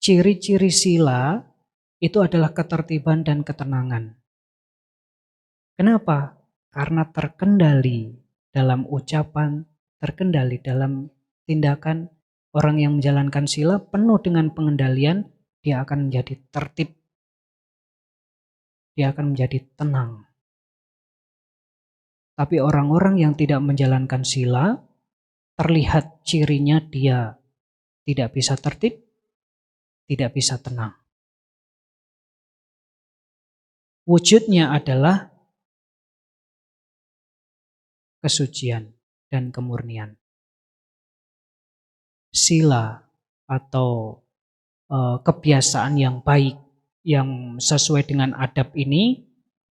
ciri-ciri sila itu adalah ketertiban dan ketenangan. Kenapa? Karena terkendali dalam ucapan, terkendali dalam tindakan. Orang yang menjalankan sila penuh dengan pengendalian, dia akan menjadi tertib, dia akan menjadi tenang. Tapi orang-orang yang tidak menjalankan sila, terlihat cirinya dia tidak bisa tertib, tidak bisa tenang. Wujudnya adalah kesucian dan kemurnian. Sila atau kebiasaan yang baik, yang sesuai dengan adab ini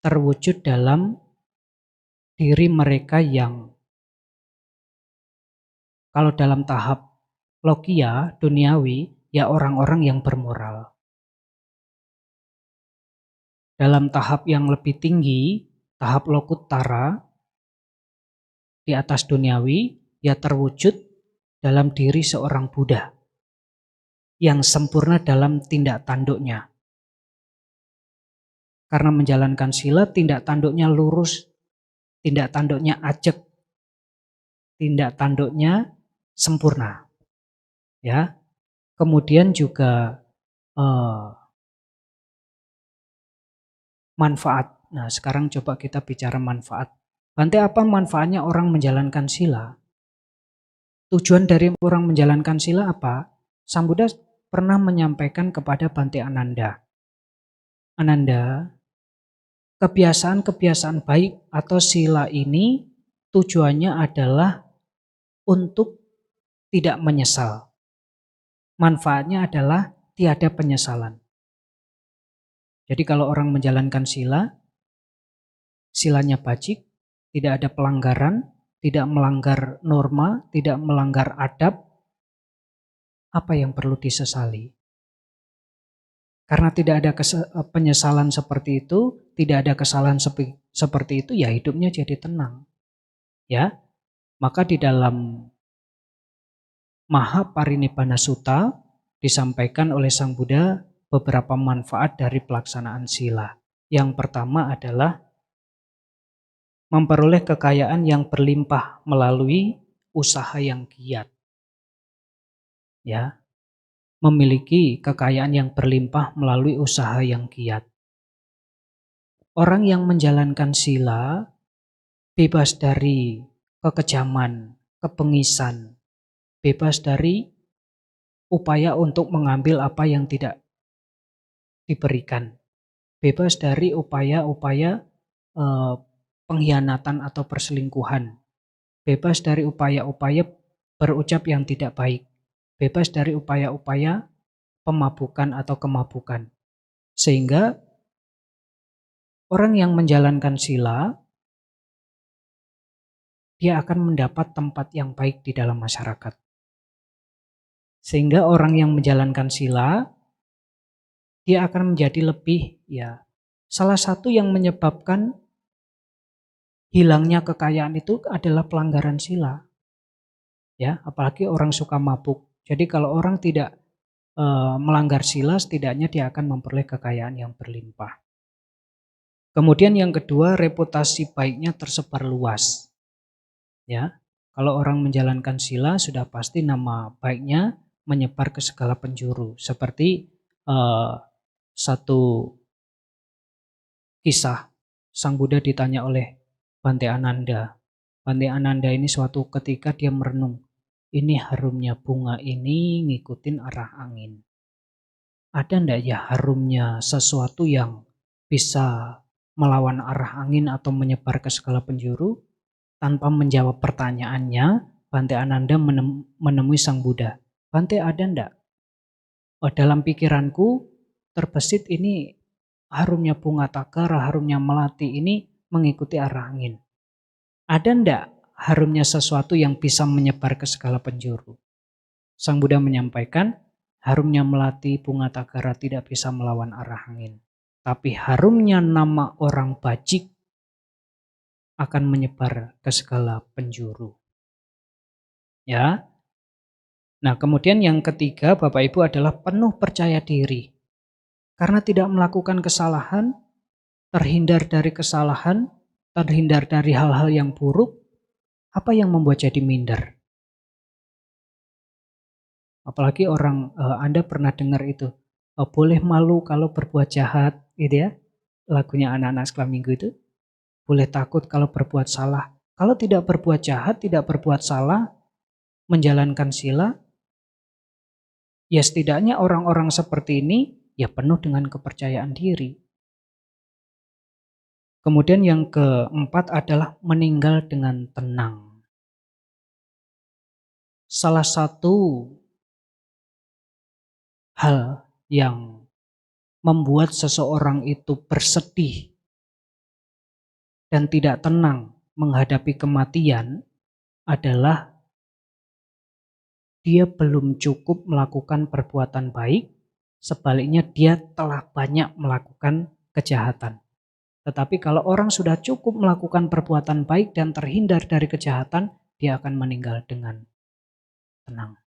terwujud dalam diri mereka yang kalau dalam tahap lokia, duniawi, ya orang-orang yang bermoral. Dalam tahap yang lebih tinggi, tahap lokuttara, di atas duniawi, ya terwujud dalam diri seorang Buddha yang sempurna dalam tindak tanduknya. Karena menjalankan sila, tindak tanduknya lurus, tindak tanduknya ajak, tindak tanduknya sempurna. Ya. Kemudian juga manfaat. Nah, sekarang coba kita bicara manfaat. Bante, apa manfaatnya orang menjalankan sila? Tujuan dari orang menjalankan sila apa? Sang Buddha pernah menyampaikan kepada Bante Ananda. Ananda, kebiasaan-kebiasaan baik atau sila ini tujuannya adalah untuk tidak menyesal. Manfaatnya adalah tiada penyesalan. Jadi kalau orang menjalankan sila, silanya bajik, tidak ada pelanggaran, tidak melanggar norma, tidak melanggar adab, apa yang perlu disesali? Karena tidak ada penyesalan seperti itu, tidak ada kesalahan seperti itu, ya hidupnya jadi tenang. Ya, maka di dalam Mahaparinibbana Sutta disampaikan oleh Sang Buddha beberapa manfaat dari pelaksanaan sila. Yang pertama adalah memperoleh kekayaan yang berlimpah melalui usaha yang giat. Ya, memiliki kekayaan yang berlimpah melalui usaha yang giat. Orang yang menjalankan sila bebas dari kekejaman, kebengisan, bebas dari upaya untuk mengambil apa yang tidak diberikan, bebas dari upaya-upaya pengkhianatan atau perselingkuhan, bebas dari upaya-upaya berucap yang tidak baik, bebas dari upaya-upaya pemabukan atau kemabukan. Sehingga orang yang menjalankan sila, dia akan mendapat tempat yang baik di dalam masyarakat. Sehingga orang yang menjalankan sila, dia akan menjadi lebih, ya, salah satu yang menyebabkan hilangnya kekayaan itu adalah pelanggaran sila. Ya, apalagi orang suka mabuk. Jadi kalau orang tidak melanggar sila, setidaknya dia akan memperoleh kekayaan yang berlimpah. Kemudian yang kedua, reputasi baiknya tersebar luas. Ya, kalau orang menjalankan sila sudah pasti nama baiknya menyebar ke segala penjuru. Seperti satu kisah, Sang Buddha ditanya oleh Bante Ananda. Bante Ananda ini suatu ketika dia merenung, ini harumnya bunga ini ngikutin arah angin. Ada ndak ya harumnya sesuatu yang bisa melawan arah angin atau menyebar ke segala penjuru? Tanpa menjawab pertanyaannya, Bante Ananda menemui Sang Buddha. Bante, ada ndak? Oh, dalam pikiranku terbesit ini harumnya bunga takara, harumnya melati ini mengikuti arah angin. Ada ndak harumnya sesuatu yang bisa menyebar ke segala penjuru? Sang Buddha menyampaikan, harumnya melati bunga tagara tidak bisa melawan arah angin. Tapi harumnya nama orang bajik akan menyebar ke segala penjuru. Ya. Nah, kemudian yang ketiga, Bapak Ibu, adalah penuh percaya diri. Karena tidak melakukan kesalahan, terhindar dari kesalahan, terhindar dari hal-hal yang buruk, apa yang membuat jadi minder? Apalagi orang, Anda pernah dengar itu, boleh malu kalau berbuat jahat, gitu ya. Lagunya anak-anak sekolah minggu itu. Boleh takut kalau berbuat salah. Kalau tidak berbuat jahat, tidak berbuat salah, menjalankan sila, ya setidaknya orang-orang seperti ini ya penuh dengan kepercayaan diri. Kemudian yang keempat adalah meninggal dengan tenang. Salah satu hal yang membuat seseorang itu bersedih dan tidak tenang menghadapi kematian adalah dia belum cukup melakukan perbuatan baik, sebaliknya dia telah banyak melakukan kejahatan. Tetapi kalau orang sudah cukup melakukan perbuatan baik dan terhindar dari kejahatan, dia akan meninggal dengan tenang.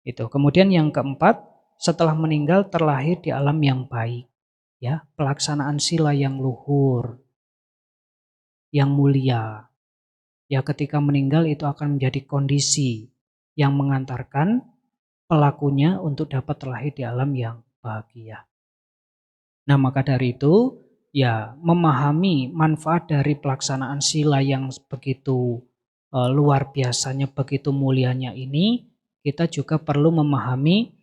Itu. Kemudian yang keempat, setelah meninggal terlahir di alam yang baik, ya, pelaksanaan sila yang luhur, yang mulia. Ya, ketika meninggal itu akan menjadi kondisi yang mengantarkan pelakunya untuk dapat terlahir di alam yang bahagia. Nah, maka dari itu, ya, memahami manfaat dari pelaksanaan sila yang begitu luar biasanya, begitu mulianya ini, kita juga perlu memahami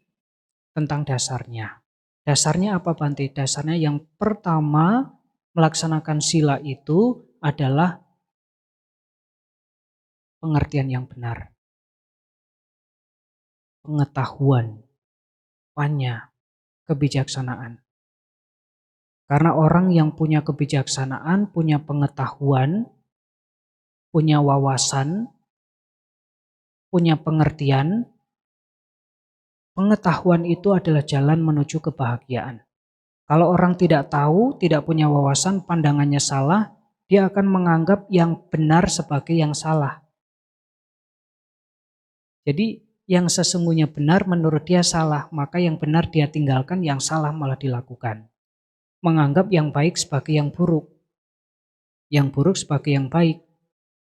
tentang dasarnya. Dasarnya apa, Bante? Dasarnya yang pertama, melaksanakan sila itu adalah pengertian yang benar, pengetahuan, panya, kebijaksanaan. Karena orang yang punya kebijaksanaan, punya pengetahuan, punya wawasan, punya pengertian, pengetahuan itu adalah jalan menuju kebahagiaan. Kalau orang tidak tahu, tidak punya wawasan, pandangannya salah, dia akan menganggap yang benar sebagai yang salah. Jadi yang sesungguhnya benar menurut dia salah, maka yang benar dia tinggalkan, yang salah malah dilakukan. Menganggap yang baik sebagai yang buruk, yang buruk sebagai yang baik.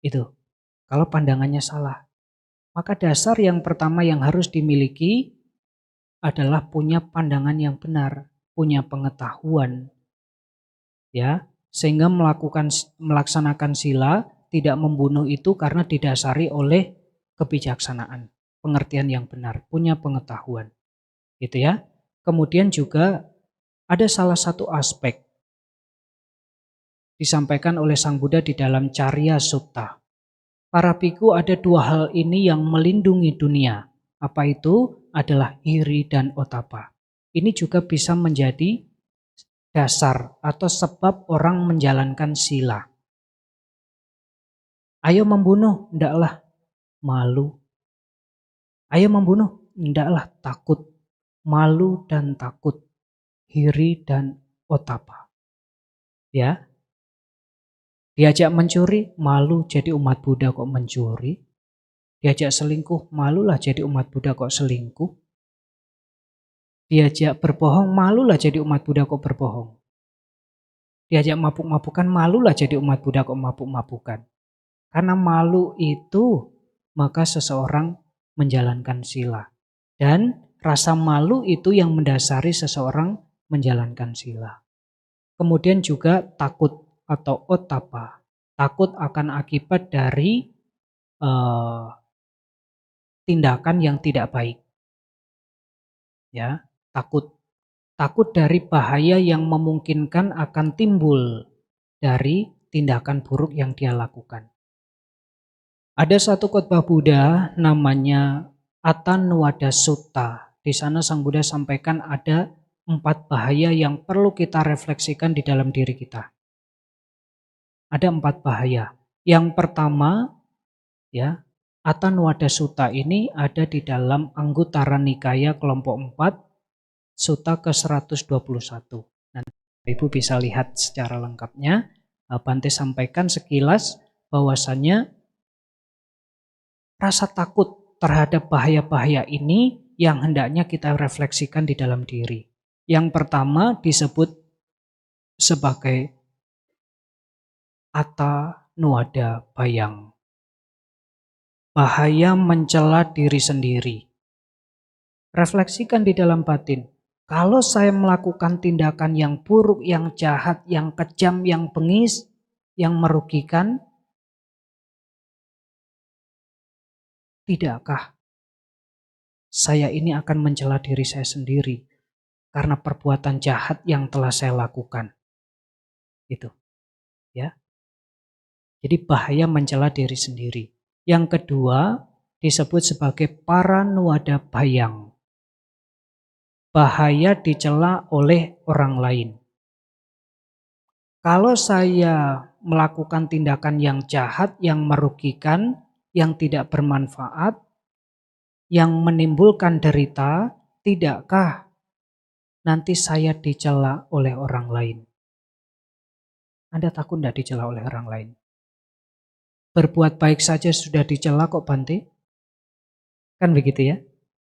Itu kalau pandangannya salah. Maka dasar yang pertama yang harus dimiliki adalah punya pandangan yang benar, punya pengetahuan, ya, sehingga melaksanakan sila tidak membunuh itu karena didasari oleh kebijaksanaan, pengertian yang benar, punya pengetahuan, gitu ya. Kemudian juga ada salah satu aspek disampaikan oleh Sang Buddha di dalam Carya Sutta. Para biku ada dua hal ini yang melindungi dunia. Apa itu? Adalah iri dan otapa. Ini juga bisa menjadi dasar atau sebab orang menjalankan sila. Ayo membunuh, ndaklah malu. Ayo membunuh, ndaklah takut. Malu dan takut. Iri dan otapa. Ya. Diajak mencuri, malu jadi umat Buddha kok mencuri. Diajak selingkuh, malulah jadi umat Buddha kok selingkuh. Diajak berbohong, malulah jadi umat Buddha kok berbohong. Diajak mabuk-mabukan, malulah jadi umat Buddha kok mabuk-mabukan. Karena malu itu, maka seseorang menjalankan sila. Dan rasa malu itu yang mendasari seseorang menjalankan sila. Kemudian juga takut atau otapa. Takut akan akibat dari tindakan yang tidak baik. Ya, takut dari bahaya yang memungkinkan akan timbul dari tindakan buruk yang dia lakukan. Ada satu khotbah Buddha namanya Atanuwada Sutta. Di sana Sang Buddha sampaikan ada 4 bahaya yang perlu kita refleksikan di dalam diri kita. Ada 4 bahaya. Yang pertama, ya, Athanuwada Sutta ini ada di dalam Anguttara Nikaya kelompok 4, Sutta ke-121. Nanti Ibu bisa lihat secara lengkapnya. Bante sampaikan sekilas bahwasannya rasa takut terhadap bahaya-bahaya ini yang hendaknya kita refleksikan di dalam diri. Yang pertama disebut sebagai Athanuwada Bayang. Bahaya mencela diri sendiri. Refleksikan di dalam batin. Kalau saya melakukan tindakan yang buruk, yang jahat, yang kejam, yang bengis, yang merugikan, tidakkah saya ini akan mencela diri saya sendiri karena perbuatan jahat yang telah saya lakukan? Itu, ya. Jadi bahaya mencela diri sendiri. Yang kedua disebut sebagai Paranuwada Bayang. Bahaya dicela oleh orang lain. Kalau saya melakukan tindakan yang jahat, yang merugikan, yang tidak bermanfaat, yang menimbulkan derita, tidakkah nanti saya dicela oleh orang lain? Anda takut tidak dicela oleh orang lain? Berbuat baik saja sudah dicela kok Bante? Kan begitu ya?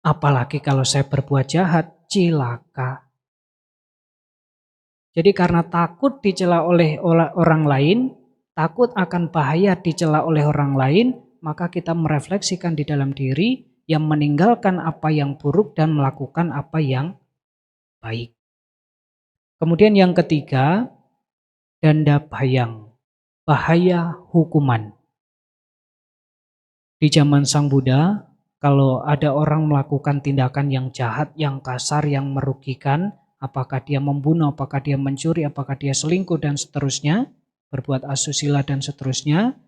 Apalagi kalau saya berbuat jahat, cilaka. Jadi karena takut dicela oleh orang lain, takut akan bahaya dicela oleh orang lain, maka kita merefleksikan di dalam diri yang meninggalkan apa yang buruk dan melakukan apa yang baik. Kemudian yang ketiga, danda bayang, bahaya hukuman. Di zaman Sang Buddha, kalau ada orang melakukan tindakan yang jahat, yang kasar, yang merugikan, apakah dia membunuh, apakah dia mencuri, apakah dia selingkuh dan seterusnya, berbuat asusila dan seterusnya,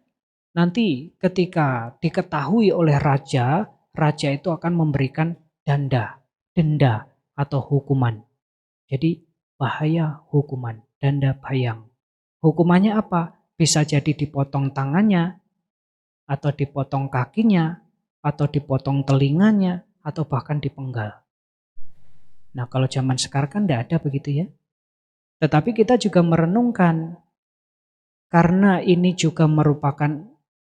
nanti ketika diketahui oleh raja, raja itu akan memberikan denda atau hukuman. Jadi bahaya hukuman, danda bayang. Hukumannya apa? Bisa jadi dipotong tangannya, atau dipotong kakinya, atau dipotong telinganya, atau bahkan dipenggal. Nah kalau zaman sekarang kan tidak ada begitu ya. Tetapi kita juga merenungkan, karena ini juga merupakan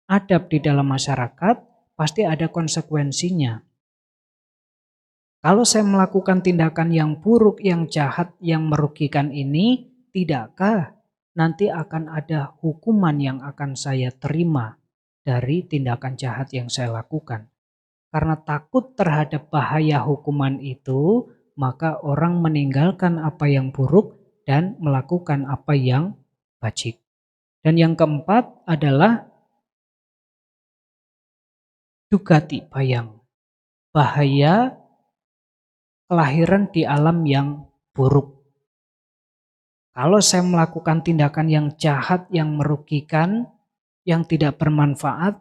adab di dalam masyarakat, pasti ada konsekuensinya. Kalau saya melakukan tindakan yang buruk, yang jahat, yang merugikan ini, tidakkah nanti akan ada hukuman yang akan saya terima dari tindakan jahat yang saya lakukan? Karena takut terhadap bahaya hukuman itu, maka orang meninggalkan apa yang buruk dan melakukan apa yang bajik. Dan yang keempat adalah dugati bayang. Bahaya kelahiran di alam yang buruk. Kalau saya melakukan tindakan yang jahat, yang merugikan, yang tidak bermanfaat,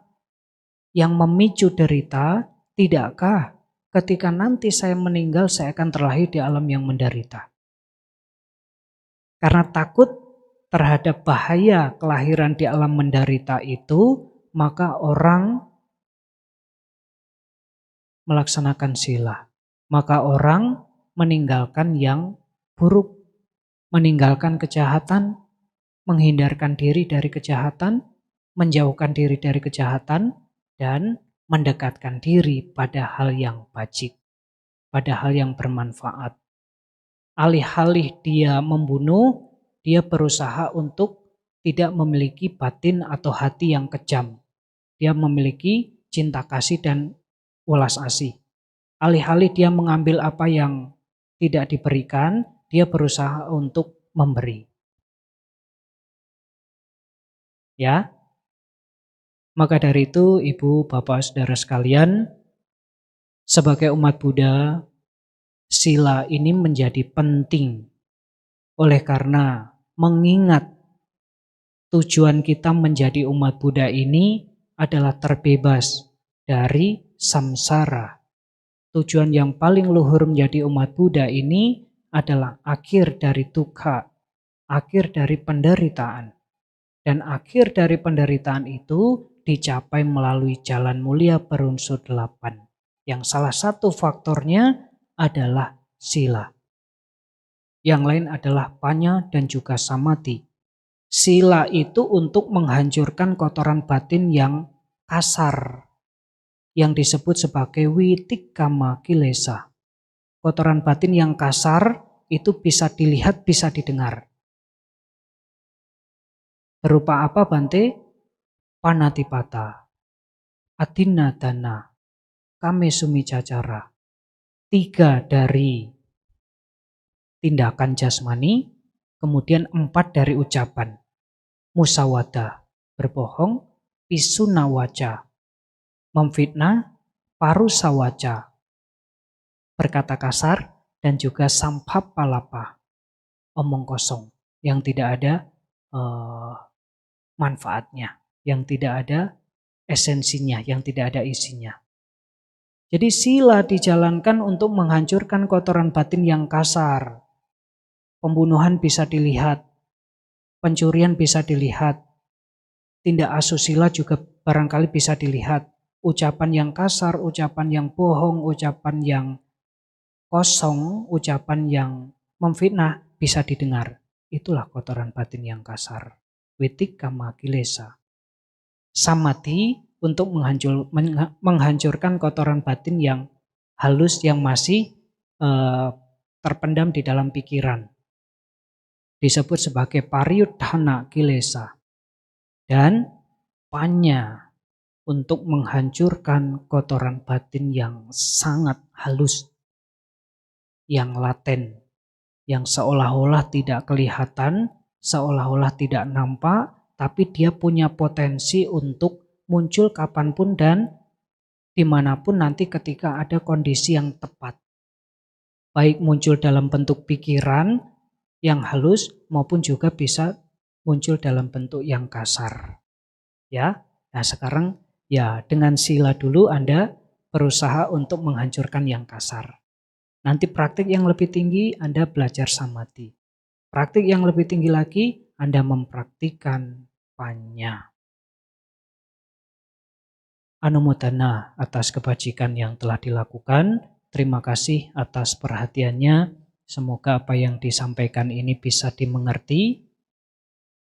yang memicu derita, tidakkah ketika nanti saya meninggal saya akan terlahir di alam yang menderita? Karena takut terhadap bahaya kelahiran di alam menderita itu, maka orang melaksanakan sila. Maka orang meninggalkan yang buruk, meninggalkan kejahatan, menghindarkan diri dari kejahatan, menjauhkan diri dari kejahatan, dan mendekatkan diri pada hal yang bajik, pada hal yang bermanfaat. Alih-alih dia membunuh, dia berusaha untuk tidak memiliki batin atau hati yang kejam. Dia memiliki cinta kasih dan welas asih. Alih-alih dia mengambil apa yang tidak diberikan, dia berusaha untuk memberi. Ya, maka dari itu Ibu, Bapak, Saudara sekalian, sebagai umat Buddha, sila ini menjadi penting. Oleh karena mengingat tujuan kita menjadi umat Buddha ini adalah terbebas dari samsara. Tujuan yang paling luhur menjadi umat Buddha ini adalah akhir dari dukkha, akhir dari penderitaan. Dan akhir dari penderitaan itu dicapai melalui jalan mulia berunsur 8. Yang salah satu faktornya adalah sila. Yang lain adalah panya dan juga samadhi. Sila itu untuk menghancurkan kotoran batin yang kasar, yang disebut sebagai witikama kilesa. Kotoran batin yang kasar itu bisa dilihat, bisa didengar. Berupa apa, Bante? Panatipata, adinadana, kamesumi cacara. 3 dari tindakan jasmani, kemudian 4 dari ucapan. Musawada, berbohong, pisunawaca, memfitnah, parusawaca, berkata kasar, dan juga sampapalapa, omong kosong yang tidak ada manfaatnya, yang tidak ada esensinya, yang tidak ada isinya. Jadi sila dijalankan untuk menghancurkan kotoran batin yang kasar. Pembunuhan bisa dilihat, pencurian bisa dilihat, tindak asusila juga barangkali bisa dilihat. Ucapan yang kasar, ucapan yang bohong, ucapan yang kosong, ucapan yang memfitnah bisa didengar. Itulah kotoran batin yang kasar. Witikama kilesa. Samadhi untuk menghancurkan kotoran batin yang halus, yang masih terpendam di dalam pikiran. Disebut sebagai pariyudhana kilesa. Dan panya untuk menghancurkan kotoran batin yang sangat halus, yang laten, yang seolah-olah tidak kelihatan, seolah-olah tidak nampak, tapi dia punya potensi untuk muncul kapanpun dan dimanapun nanti ketika ada kondisi yang tepat. Baik muncul dalam bentuk pikiran yang halus maupun juga bisa muncul dalam bentuk yang kasar. Ya, nah sekarang ya dengan sila dulu Anda berusaha untuk menghancurkan yang kasar. Nanti praktik yang lebih tinggi Anda belajar samadhi. Praktik yang lebih tinggi lagi Anda mempraktikkan panya. Anumodana atas kebajikan yang telah dilakukan. Terima kasih atas perhatiannya. Semoga apa yang disampaikan ini bisa dimengerti,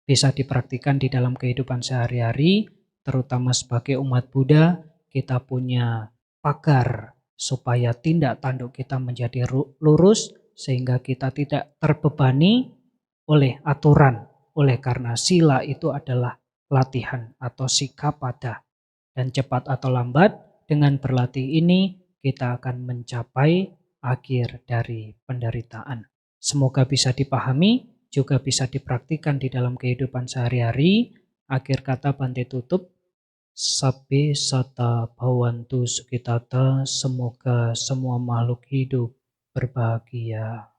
bisa dipraktikkan di dalam kehidupan sehari-hari, terutama sebagai umat Buddha, kita punya pagar supaya tindak tanduk kita menjadi lurus, sehingga kita tidak terbebani oleh aturan, oleh karena sila itu adalah latihan atau sikapada. Dan cepat atau lambat, dengan berlatih ini, kita akan mencapai akhir dari penderitaan. Semoga bisa dipahami, juga bisa dipraktikkan di dalam kehidupan sehari-hari. Akhir kata Bante tutup, Sabbe sata bhavantu sukitata, semoga semua makhluk hidup berbahagia.